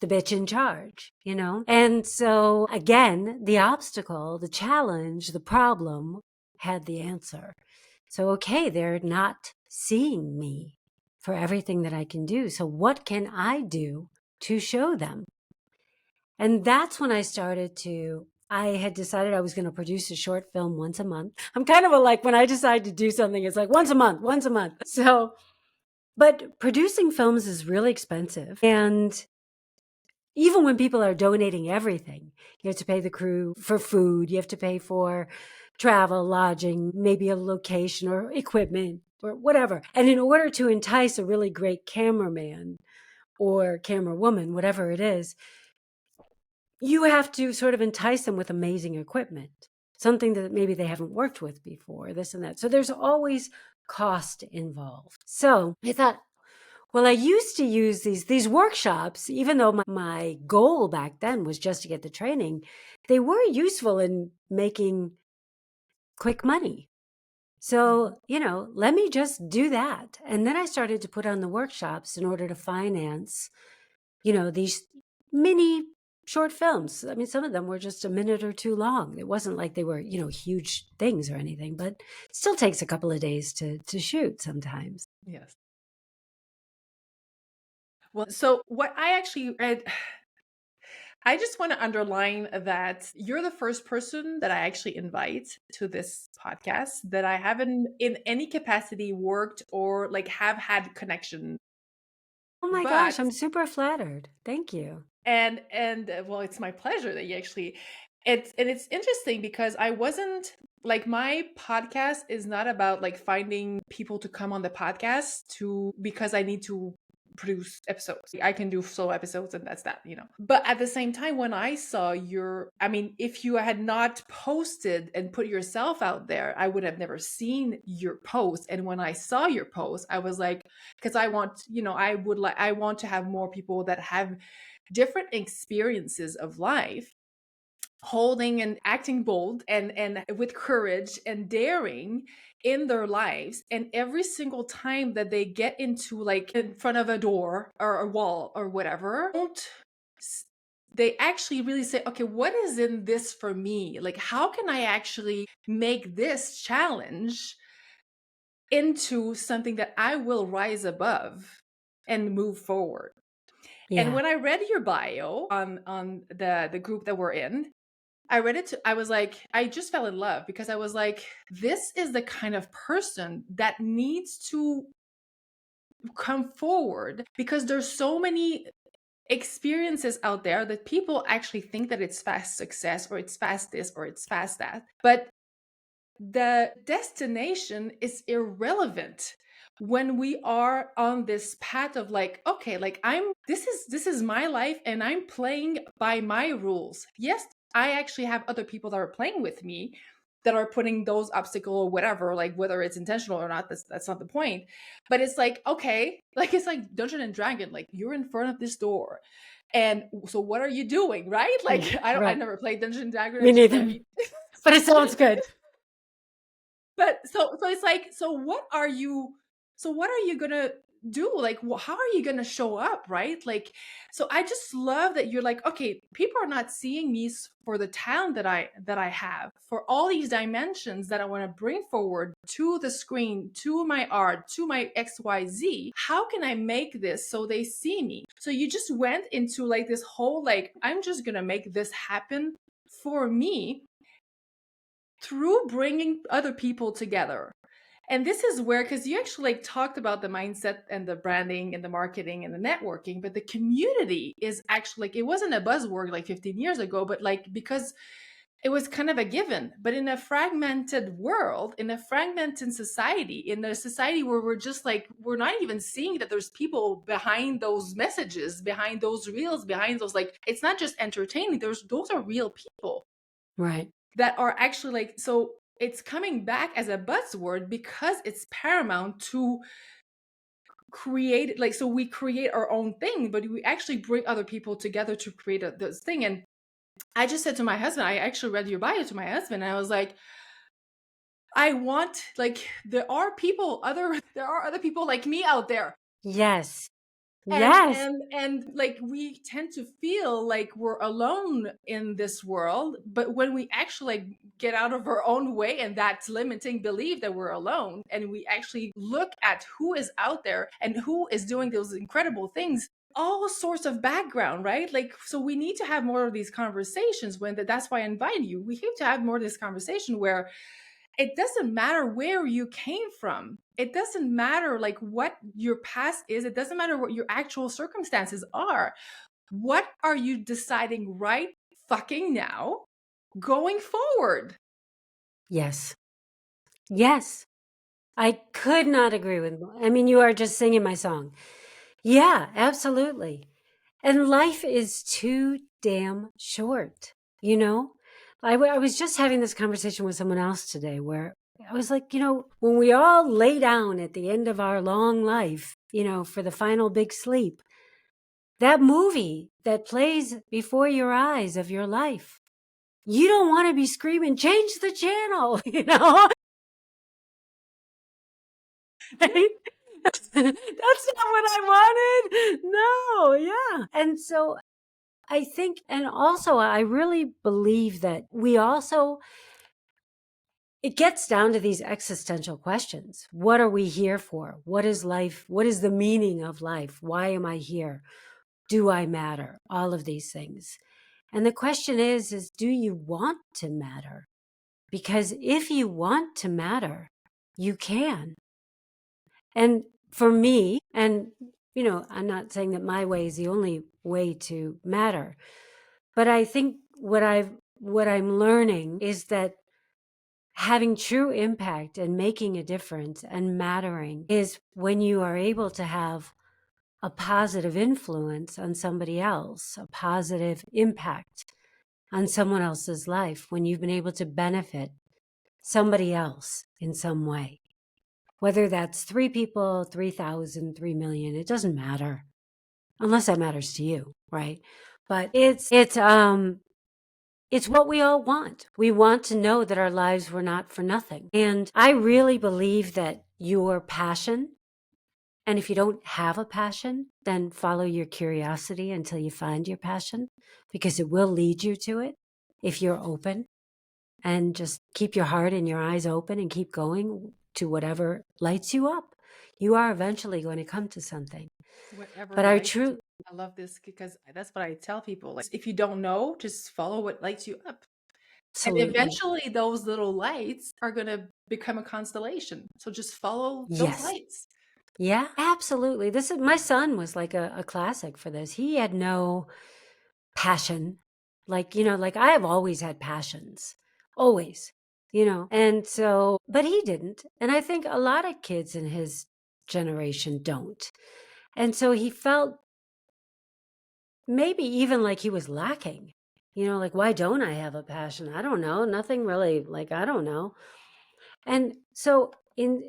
the bitch in charge, And so again, the obstacle, the challenge, the problem had the answer. So, okay, they're not seeing me for everything that I can do. So what can I do to show them? And that's when I had decided I was going to produce a short film once a month. I'm kind of like, when I decide to do something, it's like once a month. So, but producing films is really expensive. And even when people are donating everything, you have to pay the crew for food, you have to pay for travel, lodging, maybe a location or equipment or whatever. And in order to entice a really great cameraman or camera woman, whatever it is, you have to sort of entice them with amazing equipment, something that maybe they haven't worked with before, this and that. So there's always cost involved. So I thought, well, I used to use these workshops, even though my goal back then was just to get the training, they were useful in making quick money. So, let me just do that. And then I started to put on the workshops in order to finance, these mini short films. I mean, some of them were just a minute or two long. It wasn't like they were, huge things or anything, but it still takes a couple of days to shoot sometimes. Yes. Well, so what I actually read, I just want to underline that you're the first person that I actually invite to this podcast that I haven't in any capacity worked or like have had connection. Oh my gosh, But I'm super flattered. Thank you. well, it's my pleasure that you actually it's interesting because I wasn't like my podcast is not about like finding people to come on the podcast to because I need to produce episodes. I can do solo episodes and that's that. But at the same time, when I saw I mean, if you had not posted and put yourself out there, I would have never seen your post. And when I saw your post, I was like, because I want, I want to have more people that have different experiences of life holding and acting bold and with courage and daring in their lives, and every single time that they get into like in front of a door or a wall or whatever, they actually really say, okay, what is in this for me? Like, how can I actually make this challenge into something that I will rise above and move forward? And Yeah. when I read your bio on the group that we're in, I read it I was like, I just fell in love because I was like, this is the kind of person that needs to come forward because there's so many experiences out there that people actually think that it's fast success or it's fast this or it's fast that. But the destination is irrelevant when we are on this path of like, okay, like this is my life and I'm playing by my rules. Yes, I actually have other people that are playing with me that are putting those obstacles or whatever, like whether it's intentional or not, that's not the point. But it's like, okay, like it's like Dungeon and Dragon, like you're in front of this door. And so what are you doing, right? Like I Right. never played Dungeon and Dragon. Me I neither. mean, But it sounds good. but so it's like, so what are you gonna do? Like how are you gonna show up, right? Like, so I just love that you're like, okay, people are not seeing me for the talent that I have, for all these dimensions that I want to bring forward to the screen, to my art, to my XYZ. How can I make this so they see me? So you just went into like this whole like, I'm just gonna make this happen for me through bringing other people together. And this is where, because you actually like talked about the mindset and the branding and the marketing and the networking, but the community is actually like, it wasn't a buzzword like 15 years ago, but like, because it was kind of a given. But in a fragmented world, in a fragmented society, in a society where we're just like, we're not even seeing that there's people behind those messages, behind those reels, behind those, like, it's not just entertaining. Those are real people Right. that are actually like, so it's coming back as a buzzword because it's paramount to create, like, so we create our own thing, but we actually bring other people together to create this thing. And I just said to my husband, I actually read your bio to my husband, and I was like, I want, like, there are other people like me out there. Yes. and Yes. and and like we tend to feel like we're alone in this world, but when we actually like get out of our own way and that limiting belief that we're alone, and we actually look at who is out there and who is doing those incredible things, all sorts of background, right? Like, so we need to have more of these conversations. That's why I invite you. We have to have more of this conversation where it doesn't matter where you came from. It doesn't matter like what your past is. It doesn't matter what your actual circumstances are. What are you deciding right fucking now going forward? Yes. Yes. I could not agree with more. I mean, you are just singing my song. Yeah, absolutely. And life is too damn short, you know? I was just having this conversation with someone else today where I was like, when we all lay down at the end of our long life, for the final big sleep, that movie that plays before your eyes of your life, you don't want to be screaming, change the channel, Right? That's not what I wanted. No, yeah. And so I think, and also I really believe that it gets down to these existential questions. What are we here for? What is life? What is the meaning of life? Why am I here? Do I matter? All of these things. And the question is do you want to matter? Because if you want to matter, you can. And for me, and I'm not saying that my way is the only way to matter, but I think what I'm learning is that having true impact and making a difference and mattering is when you are able to have a positive influence on somebody else, a positive impact on someone else's life, when you've been able to benefit somebody else in some way. Whether that's 3 people, 3,000, 3 million, it doesn't matter unless that matters to you, right? But it's what we all want. We want to know that our lives were not for nothing. And I really believe that your passion, and if you don't have a passion, then follow your curiosity until you find your passion, because it will lead you to it if you're open, and just keep your heart and your eyes open and keep going to whatever lights you up. You are eventually going to come to something. Whatever But I lights you. true I love this because that's what I tell people. Like, if you don't know, just follow what lights you up. And Absolutely. eventually those little lights are going to become a constellation. So just follow those Yes. lights. Yeah, absolutely. This is my son was like a classic for this. He had no passion. Like, like I have always had passions. Always. And so, but he didn't. And I think a lot of kids in his generation don't. And so he felt maybe even like he was lacking. Like, why don't I have a passion? I don't know. Nothing really, like, I don't know. And so and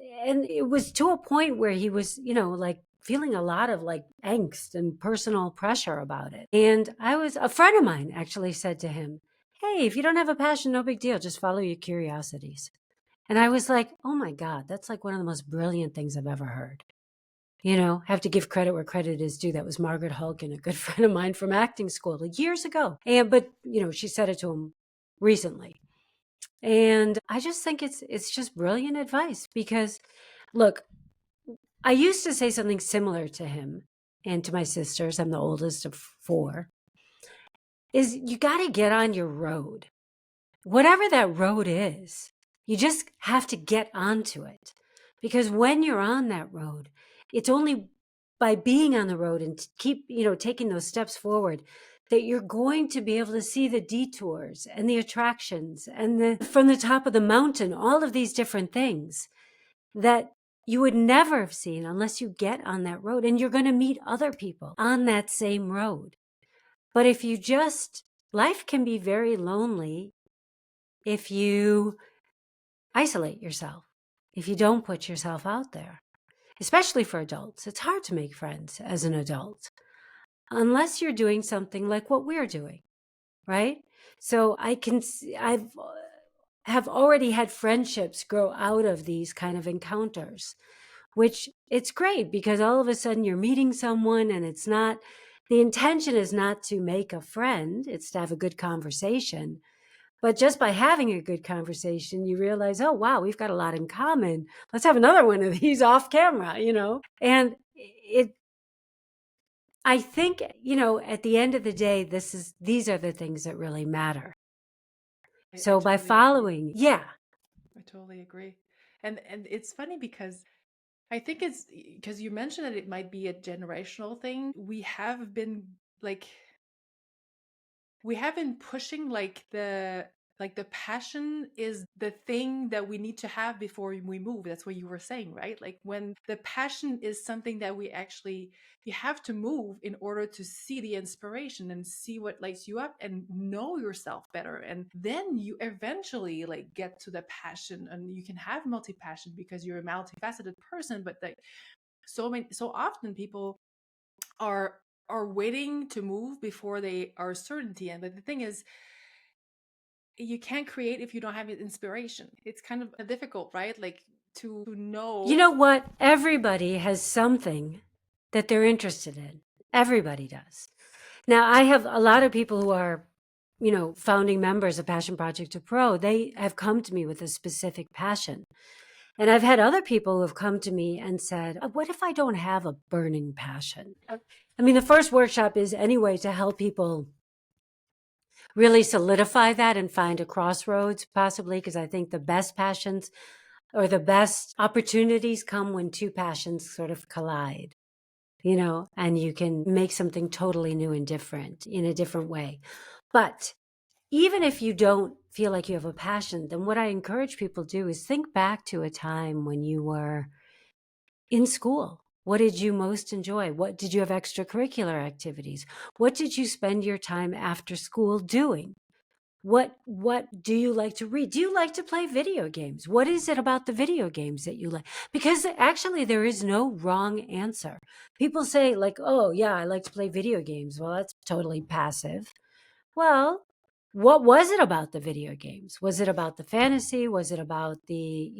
it was to a point where he was, like feeling a lot of like angst and personal pressure about it. And a friend of mine actually said to him, "Hey, if you don't have a passion, no big deal. Just follow your curiosities." And I was like, "Oh my God, that's like one of the most brilliant things I've ever heard." Have to give credit where credit is due. That was Margaret Hulkin, a good friend of mine from acting school, like years ago. But she said it to him recently. And I just think it's just brilliant advice because look, I used to say something similar to him and to my sisters. I'm the oldest of four. Is you got to get on your road. Whatever that road is, you just have to get onto it. Because when you're on that road, it's only by being on the road and keep, taking those steps forward that you're going to be able to see the detours and the attractions and from the top of the mountain, all of these different things that you would never have seen unless you get on that road, and you're going to meet other people on that same road. But if you just, life can be very lonely if you isolate yourself, if you don't put yourself out there, especially for adults. It's hard to make friends as an adult unless you're doing something like what we're doing, right? So I've have already had friendships grow out of these kind of encounters, which it's great because all of a sudden you're meeting someone and the intention is not to make a friend, it's to have a good conversation. But just by having a good conversation, you realize, oh, wow, we've got a lot in common. Let's have another one of these off camera, And I think, at the end of the day, these are the things that really matter. I So by totally agree. following, yeah. I totally agree. And it's funny because I think it's because you mentioned that it might be a generational thing. Like we have been pushing like the passion is the thing that we need to have before we move. That's what you were saying, right? Like when the passion is something that you have to move in order to see the inspiration and see what lights you up and know yourself better, and then you eventually like get to the passion, and you can have multi-passion because you're a multifaceted person. But like so often people are waiting to move before they are certainty. And but the thing is, you can't create if you don't have inspiration. It's kind of difficult, right? Like to You know. know what? Everybody has something that they're interested in. Everybody does. Now, I have a lot of people who are, founding members of Passion Project to Pro. They have come to me with a specific passion. And I've had other people who have come to me and said, what if I don't have a burning passion? I mean, the first workshop is anyway to help people really solidify that and find a crossroads, possibly, because I think the best passions or the best opportunities come when two passions sort of collide, and you can make something totally new and different in a different way. But even if you don't feel like you have a passion, then what I encourage people to do is think back to a time when you were in school. What did you most enjoy? What did you have extracurricular activities? What did you spend your time after school doing? What do you like to read? Do you like to play video games? What is it about the video games that you like? Because actually there is no wrong answer. People say like, "Oh, yeah, I like to play video games." Well, that's totally passive. Well, what was it about the video games? Was it about the fantasy? Was it about the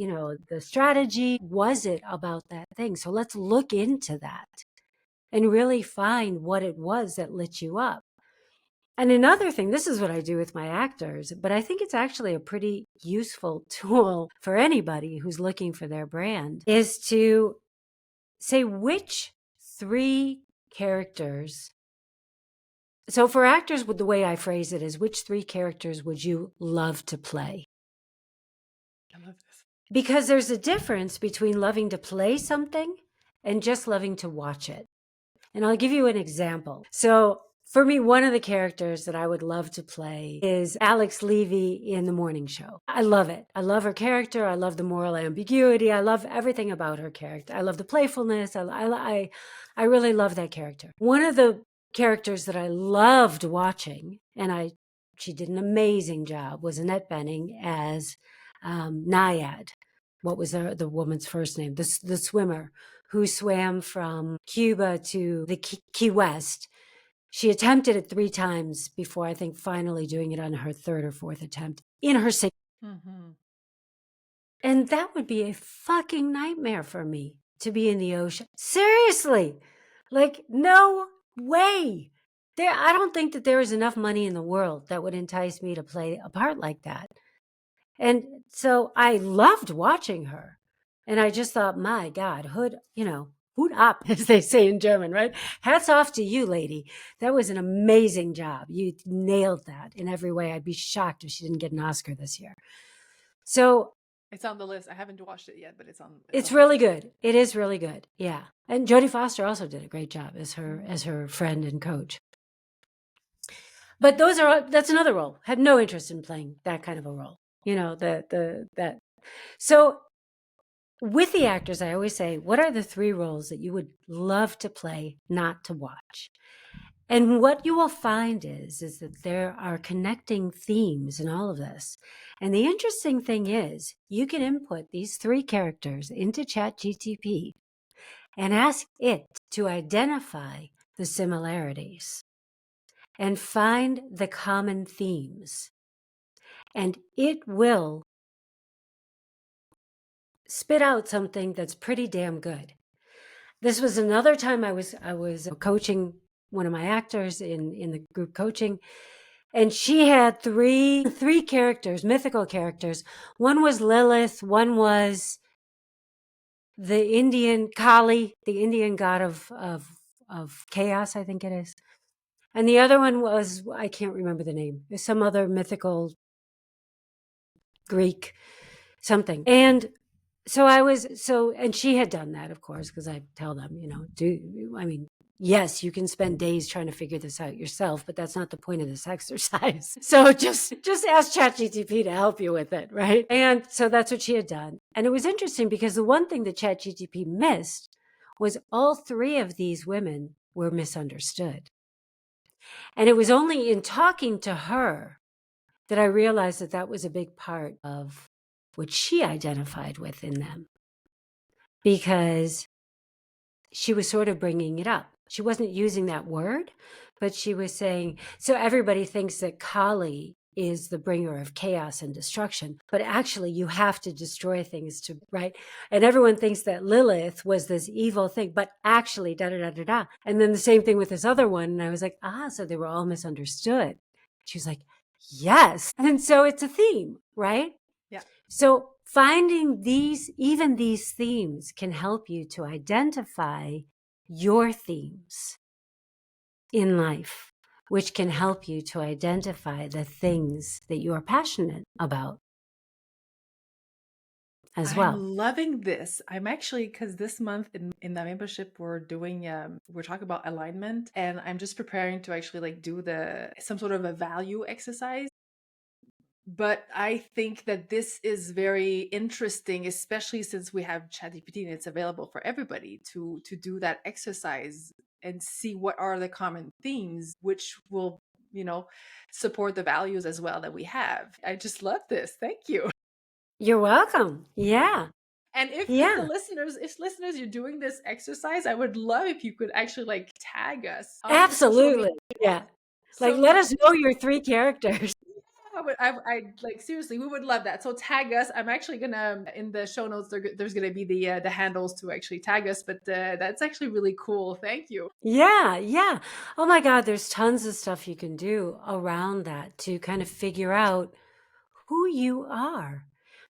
strategy? Was it about that thing? So let's look into that and really find what it was that lit you up. And another thing, this is what I do with my actors, but I think it's actually a pretty useful tool for anybody who's looking for their brand, is to say which three characters So for actors, the way I phrase it is, which three characters would you love to play? I love this. Because there's a difference between loving to play something and just loving to watch it. And I'll give you an example. So for me, one of the characters that I would love to play is Alex Levy in The Morning Show. I love it. I love her character. I love the moral ambiguity. I love everything about her character. I love the playfulness. I really love that character. One of the characters that I loved watching, and she did an amazing job, was Annette Bening as Naiad. What was the woman's first name? The swimmer who swam from Cuba to the Key West. She attempted it 3 times before, I think, finally doing it on her 3rd or 4th attempt in her 60s. Mm-hmm. And that would be a fucking nightmare for me, to be in the ocean. Seriously. Like, no way. I don't think that there is enough money in the world that would entice me to play a part like that. And so I loved watching her. And I just thought, my God, Hut ab, as they say in German, right? Hats off to you, lady. That was an amazing job. You nailed that in every way. I'd be shocked if she didn't get an Oscar this year. So it's on the list. I haven't watched it yet, but it's on. It's really good. It is really good. Yeah. And Jodie Foster also did a great job as her friend and coach. But that's another role. Had no interest in playing that kind of a role. That. So with the actors, I always say, what are the 3 roles that you would love to play, not to watch? And what you will find is that there are connecting themes in all of this. And the interesting thing is, you can input these 3 characters into ChatGPT and ask it to identify the similarities and find the common themes. And it will spit out something that's pretty damn good. This was another time I was coaching one of my actors in the group coaching, and she had three characters, mythical characters. One was Lilith, one was the Indian Kali, the Indian god of chaos, I think it is. And the other one was, I can't remember the name. There's some other mythical Greek something. And and she had done that, of course, because I tell them, yes, you can spend days trying to figure this out yourself, but that's not the point of this exercise. So just ask ChatGPT to help you with it, right? And so that's what she had done. And it was interesting because the one thing that ChatGPT missed was all 3 of these women were misunderstood. And it was only in talking to her that I realized that that was a big part of what she identified with in them, because she was sort of bringing it up. She wasn't using that word, but she was saying, so everybody thinks that Kali is the bringer of chaos and destruction, but actually you have to destroy things right? And everyone thinks that Lilith was this evil thing, but actually da-da-da-da-da. And then the same thing with this other one. And I was like, so they were all misunderstood. She was like, yes. And so it's a theme, right? Yeah. So finding these themes can help you to identify your themes in life, which can help you to identify the things that you are passionate about as well. I'm loving this. I'm actually, because this month in the membership, we're talking about alignment, and I'm just preparing to actually do some sort of a value exercise. But I think that this is very interesting, especially since we have ChatGPT and it's available for everybody to do that exercise and see what are the common themes, which will, support the values as well that we have. I just love this. Thank you. You're welcome. Yeah. And if listeners, you're doing this exercise, I would love if you could actually tag us. Absolutely. Yeah. Let us know your 3 characters. I seriously, we would love that. So tag us. I'm actually gonna, in the show notes, there's gonna be the handles to actually tag us. But that's actually really cool. Thank you. Yeah. Oh my God, there's tons of stuff you can do around that to kind of figure out who you are.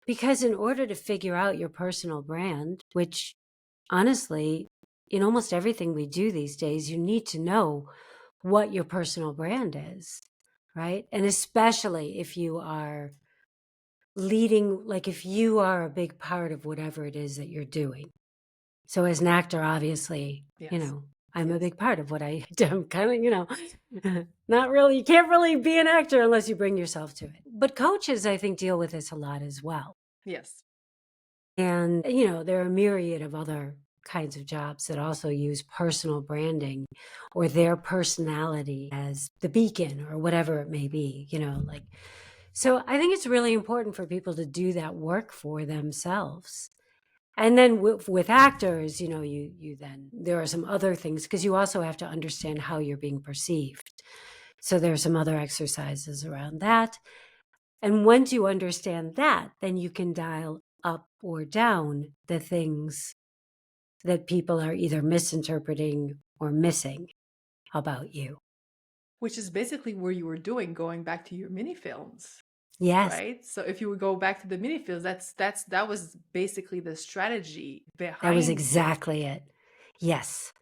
Because in order to figure out your personal brand, which honestly, in almost everything we do these days, you need to know what your personal brand is, right? And especially if you are leading, like if you are a big part of whatever it is that you're doing. So as an actor, obviously, Yes. I'm a Yes. big part of what I do. I'm kind of, not really, you can't really be an actor unless you bring yourself to it. But coaches, I think, deal with this a lot as well. Yes. And, there are a myriad of other kinds of jobs that also use personal branding or their personality as the beacon or whatever it may be, like. So I think it's really important for people to do that work for themselves. And then with actors, you then, there are some other things because you also have to understand how you're being perceived. So there are some other exercises around that. And once you understand that, then you can dial up or down the things that people are either misinterpreting or missing about you. Which is basically where you were doing, going back to your mini films, Yes, right? So if you would go back to the mini films, that was basically the strategy that was behind it. exactly it. Yes.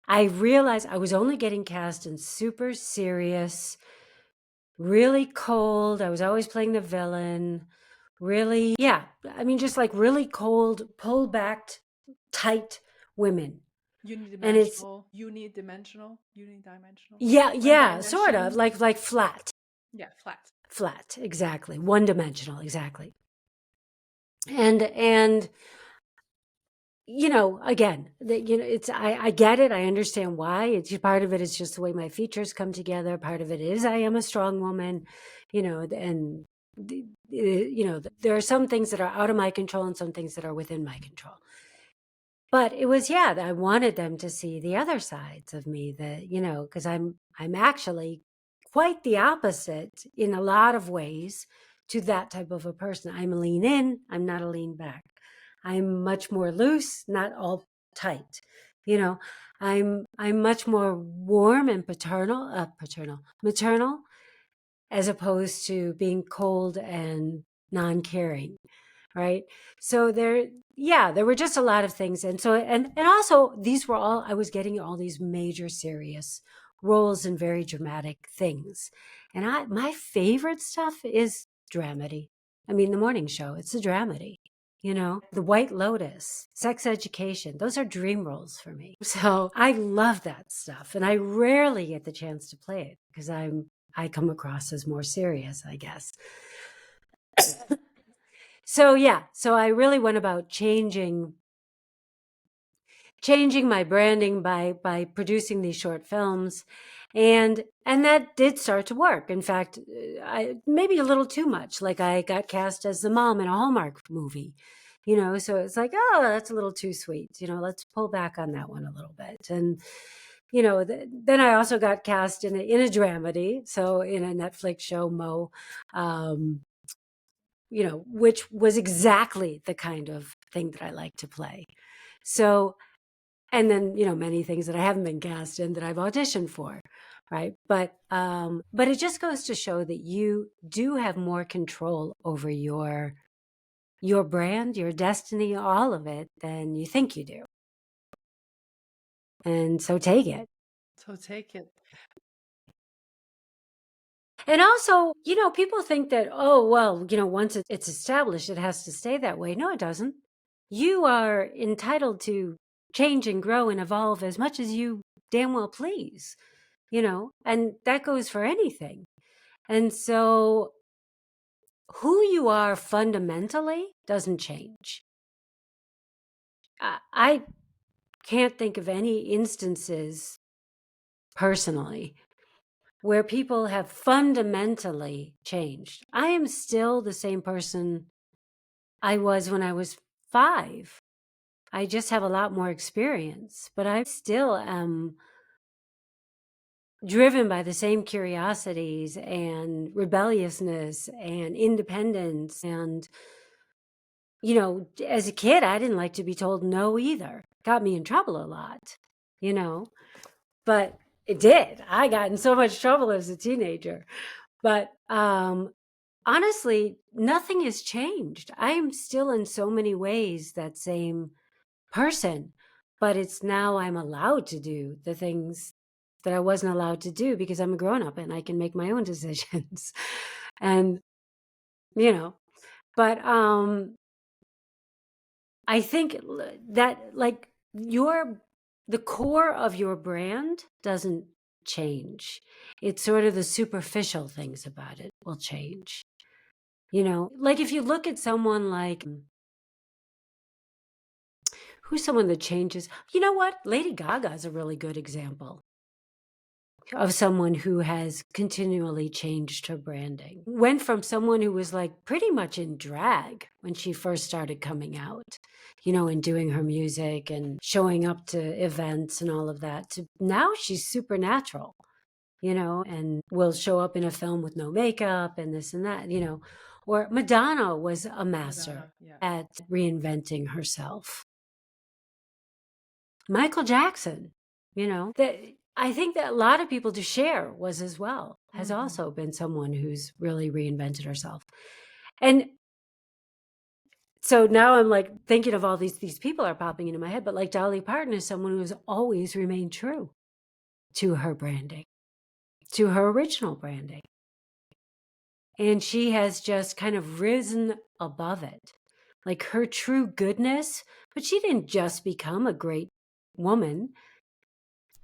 I realized I was only getting cast in super serious, really cold. I was always playing the villain. Really, yeah. I mean, just like really cold, pull backed, tight women. And it's, Unidimensional, yeah, one yeah, sort of dimension. like flat, Yeah, flat. flat, exactly. One dimensional, exactly. And again, it's I get it. I understand why. It's part of it is just the way my features come together. Part of it is I am a strong woman, and there are some things that are out of my control and some things that are within my control. But it was, yeah, I wanted them to see the other sides of me that, because I'm actually quite the opposite in a lot of ways to that type of a person. I'm a lean in, I'm not a lean back. I'm much more loose, not all tight. You know, I'm much more warm and maternal, as opposed to being cold and non-caring, right? So there were just a lot of things. And so, and also these were all, I was getting all these major serious roles and very dramatic things. And my favorite stuff is dramedy. I mean, the morning show, it's a dramedy, the White Lotus, Sex Education, those are dream roles for me. So I love that stuff. And I rarely get the chance to play it because I come across as more serious, I guess. So yeah, so I really went about changing my branding by producing these short films, and that did start to work. In fact, I maybe a little too much. Like I got cast as the mom in a Hallmark movie, so it's like, oh, that's a little too sweet. Let's pull back on that one a little bit. And then I also got cast in a dramedy, so in a Netflix show, Mo. Um, which was exactly the kind of thing that I like to play. So, and then, many things that I haven't been cast in that I've auditioned for. Right. But it just goes to show that you do have more control over your brand, your destiny, all of it than you think you do. And so take it. So take it. And also, people think that, oh, well, once it's established, it has to stay that way. No, it doesn't. You are entitled to change and grow and evolve as much as you damn well please, and that goes for anything. And so who you are fundamentally doesn't change. I can't think of any instances personally where people have fundamentally changed. I am still the same person I was when I was 5. I just have a lot more experience, but I still am driven by the same curiosities and rebelliousness and independence. And, as a kid, I didn't like to be told no either. Got me in trouble a lot, but it did. I got in so much trouble as a teenager. But honestly, nothing has changed. I am still in so many ways that same person, but it's now I'm allowed to do the things that I wasn't allowed to do because I'm a grown-up and I can make my own decisions. And, you know, but I think that like the core of your brand doesn't change. It's sort of the superficial things about it will change. Like if you look at someone like, who's someone that changes? You know what? Lady Gaga is a really good example of someone who has continually changed her branding. Went from someone who was like pretty much in drag when she first started coming out, and doing her music and showing up to events and all of that, to now she's supernatural, and will show up in a film with no makeup and this and that, or Madonna was a master at reinventing herself. Michael Jackson, that I think that a lot of people, to share was as well, has also been someone who's really reinvented herself. And so now I'm like thinking of all these people are popping into my head, but like Dolly Parton is someone who has always remained true to her branding, to her original branding. And she has just kind of risen above it, like her true goodness. But she didn't just become a great woman.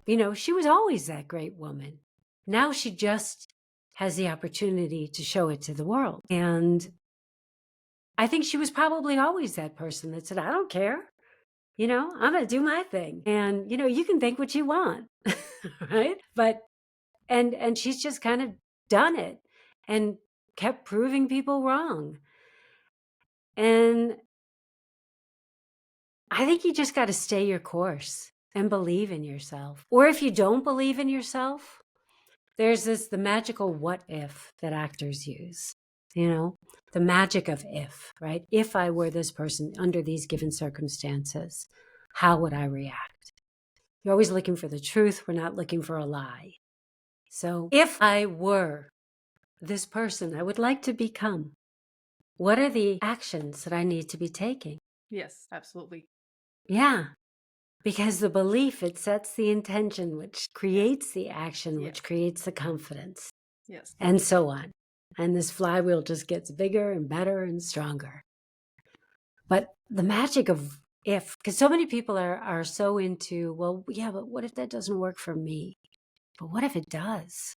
She was always that great woman. Now she just has the opportunity to show it to the world. And I think she was probably always that person that said, I don't care. I'm going to do my thing. And, you can think what you want. Right. But, and she's just kind of done it and kept proving people wrong. And I think you just got to stay your course and believe in yourself. Or if you don't believe in yourself, there's the magical what if that actors use, the magic of if, right? If I were this person under these given circumstances, how would I react? You're always looking for the truth. We're not looking for a lie. So if I were this person I would like to become, what are the actions that I need to be taking? Yes, absolutely. Yeah. Because the belief, it sets the intention, which creates the action, which creates the confidence. Yes. And so on. And this flywheel just gets bigger and better and stronger. But the magic of if, because so many people are so into, well, yeah, but what if that doesn't work for me? But what if it does?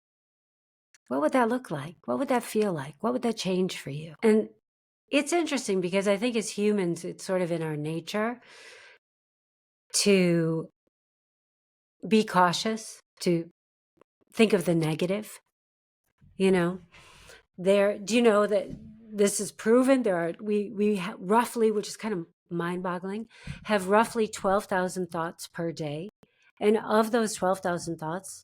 What would that look like? What would that feel like? What would that change for you? And it's interesting because I think as humans, it's sort of in our nature to be cautious, to think of the negative. Do you know that this is proven? We roughly, which is kind of mind-boggling, have roughly 12,000 thoughts per day. And of those 12,000 thoughts,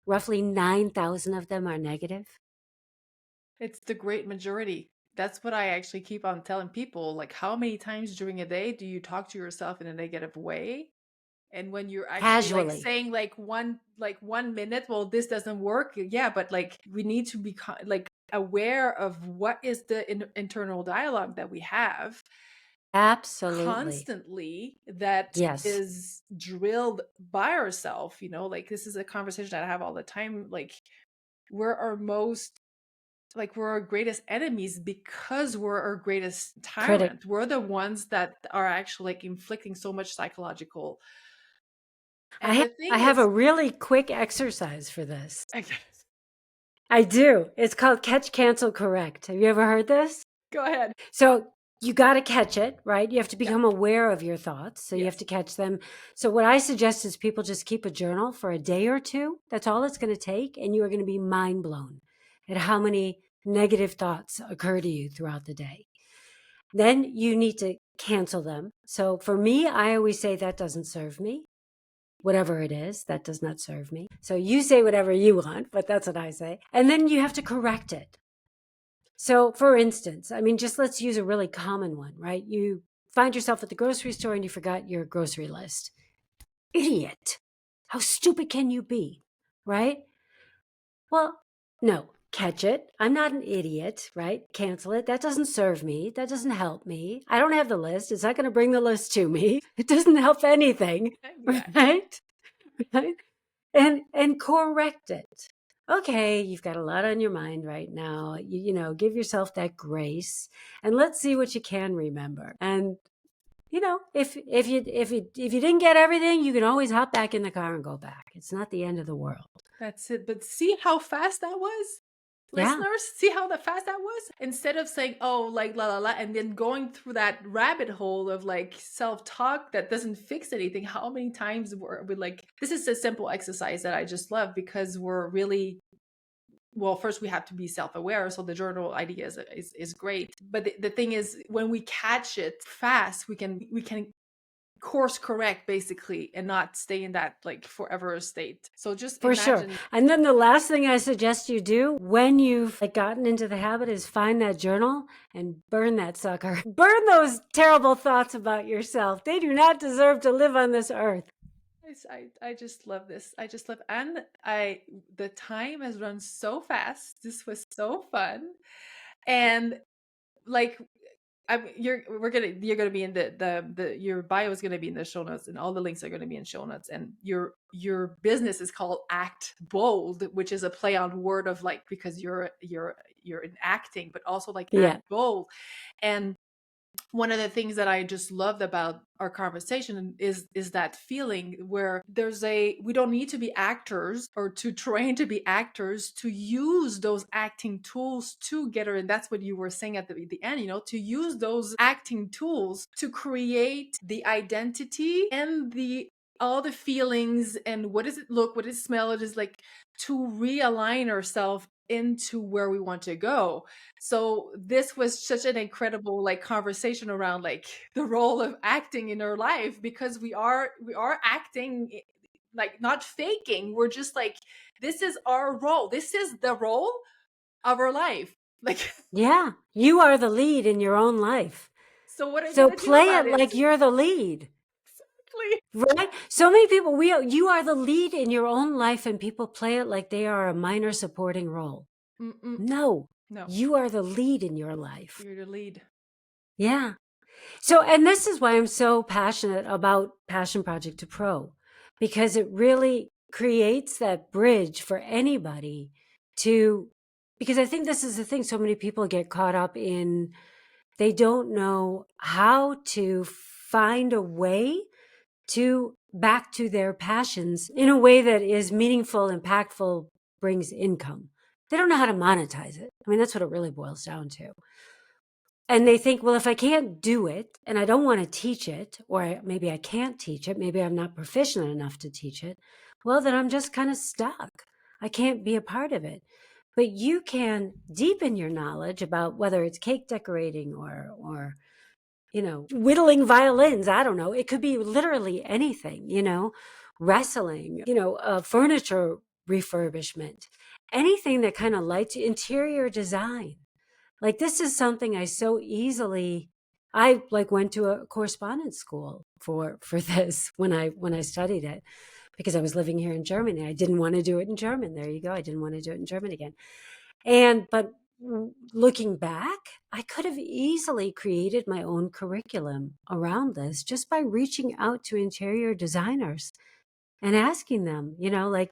roughly 9,000 of them are negative. It's the great majority. That's what I actually keep on telling people. Like, how many times during a day do you talk to yourself in a negative way? And when you're actually like Casually. saying like 1 minute, well, this doesn't work. Yeah, but like we need to be like aware of what is the internal dialogue that we have Absolutely. constantly that Yes. is drilled by ourselves. Like this is a conversation that I have all the time. Like we're our greatest enemies because we're our greatest tyrant. We're the ones that are actually like inflicting so much psychological. And I have a really quick exercise for this. I guess. I do. It's called Catch, Cancel, Correct. Have you ever heard this? Go ahead. So you got to catch it, right? You have to become aware of your thoughts. So you have to catch them. So what I suggest is people just keep a journal for a day or two. That's all it's going to take. And you are going to be mind blown at how many negative thoughts occur to you throughout the day. Then you need to cancel them. So for me, I always say that doesn't serve me. Whatever it is, that does not serve me. So you say whatever you want, but that's what I say. And then you have to correct it. So for instance, just let's use a really common one, right? You find yourself at the grocery store and you forgot your grocery list. Idiot. How stupid can you be, right? Well, no, catch it. I'm not an idiot, right? Cancel it. That doesn't serve me. That doesn't help me. I don't have the list. It's not going to bring the list to me. It doesn't help anything, right? Right? and correct it. Okay, you've got a lot on your mind right now. Give yourself that grace, and let's see what you can remember. And if you didn't get everything, you can always hop back in the car and go back. It's not the end of the world. That's it. But see how fast that was? Yeah, Listeners, see how fast that was? Instead of saying, oh, like la la la, and then going through that rabbit hole of like self-talk that doesn't fix anything, how many times were we like, this is a simple exercise that I just love because we're really, well, first we have to be self-aware. So the journal idea is great. But the thing is, when we catch it fast, we can course correct basically and not stay in that like forever state. So just for sure. imagine. And then the last thing I suggest you do when you've gotten into the habit is find that journal and burn that sucker. Burn those terrible thoughts about yourself. They do not deserve to live on this earth. I just love this. I just love, and the time has run so fast. This was so fun. And like you're gonna be in the your bio is gonna be in the show notes, and all the links are gonna be in show notes. And your business is called Act Bold, which is a play on word of like, because you're in acting, but also like Act Bold. And one of the things that I just loved about our conversation is that feeling where we don't need to be actors or to train to be actors to use those acting tools together. And that's what you were saying at the end, to use those acting tools to create the identity and all the feelings and what does it look, what does it smell, it is like to realign ourselves into where we want to go. So this was such an incredible like conversation around like the role of acting in our life, because we are acting, like not faking. We're just like, this is our role. This is the role of our life. Like, yeah, you are the lead in your own life. So what are you So gonna do play about it like you're the lead. Exactly. Right? So many people, you are the lead in your own life, and people play it like they are a minor supporting role. No, you are the lead in your life. You're the lead. Yeah. So, and this is why I'm so passionate about Passion Project to Pro, because it really creates that bridge for anybody because I think this is the thing. So many people get caught up in, they don't know how to find a way back to their passions in a way that is meaningful, impactful, brings income. They don't know how to monetize it. I mean, that's what it really boils down to. And they think, well, if I can't do it and I don't want to teach it, or maybe I can't teach it, maybe I'm not proficient enough to teach it, well, then I'm just kind of stuck. I can't be a part of it. But you can deepen your knowledge about whether it's cake decorating or whittling violins. I don't know. It could be literally anything, wrestling, furniture refurbishment, anything that kind of lights interior design. Like, this is something I like went to a correspondence school for this when I studied it, because I was living here in Germany. I didn't want to do it in German. There you go. I didn't want to do it in German again. But looking back, I could have easily created my own curriculum around this just by reaching out to interior designers and asking them, like,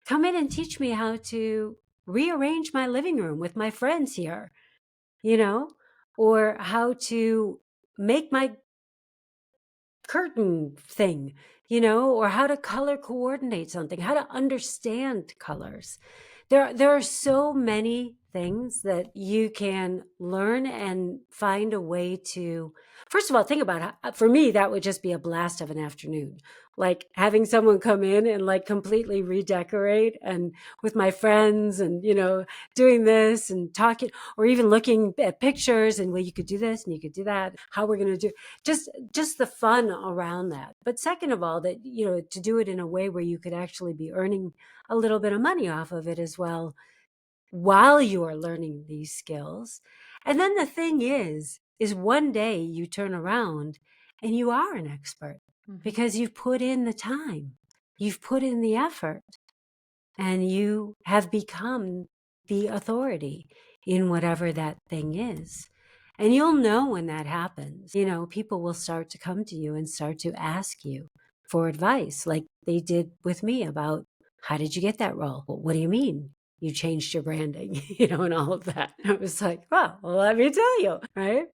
come in and teach me how to rearrange my living room with my friends here, or how to make my curtain thing, or how to color coordinate something, how to understand colors. There are so many things that you can learn and find a way to. First of all, think about how, for me, that would just be a blast of an afternoon. Like having someone come in and like completely redecorate, and with my friends, and doing this and talking, or even looking at pictures and, well, you could do this and you could do that. How we're going to do just the fun around that. But second of all, that to do it in a way where you could actually be earning a little bit of money off of it as well while you are learning these skills. And then the thing is one day you turn around and you are an expert, because you've put in the time, you've put in the effort, and you have become the authority in whatever that thing is. And you'll know when that happens. People will start to come to you and start to ask you for advice, like they did with me about how did you get that role? Well, what do you mean? You changed your branding, and all of that. I was like, well, let me tell you, right?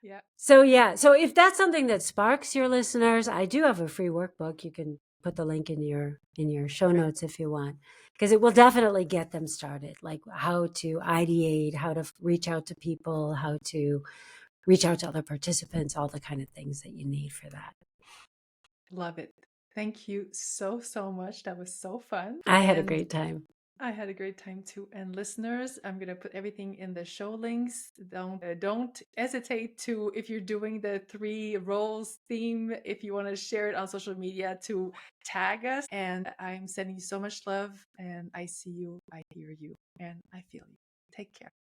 Yeah. So yeah, so if that's something that sparks your listeners, I do have a free workbook. You can put the link in your show notes if you want, because it will definitely get them started, like how to ideate, how to reach out to people, how to reach out to other participants, all the kind of things that you need for that. Love it. Thank you so, so much. That was so fun. I had a And great time. I had a great time too. And listeners, I'm going to put everything in the show links. Don't hesitate to, if you're doing the 3 roles theme, if you want to share it on social media, to tag us. And I'm sending you so much love. And I see you, I hear you, and I feel you. Take care.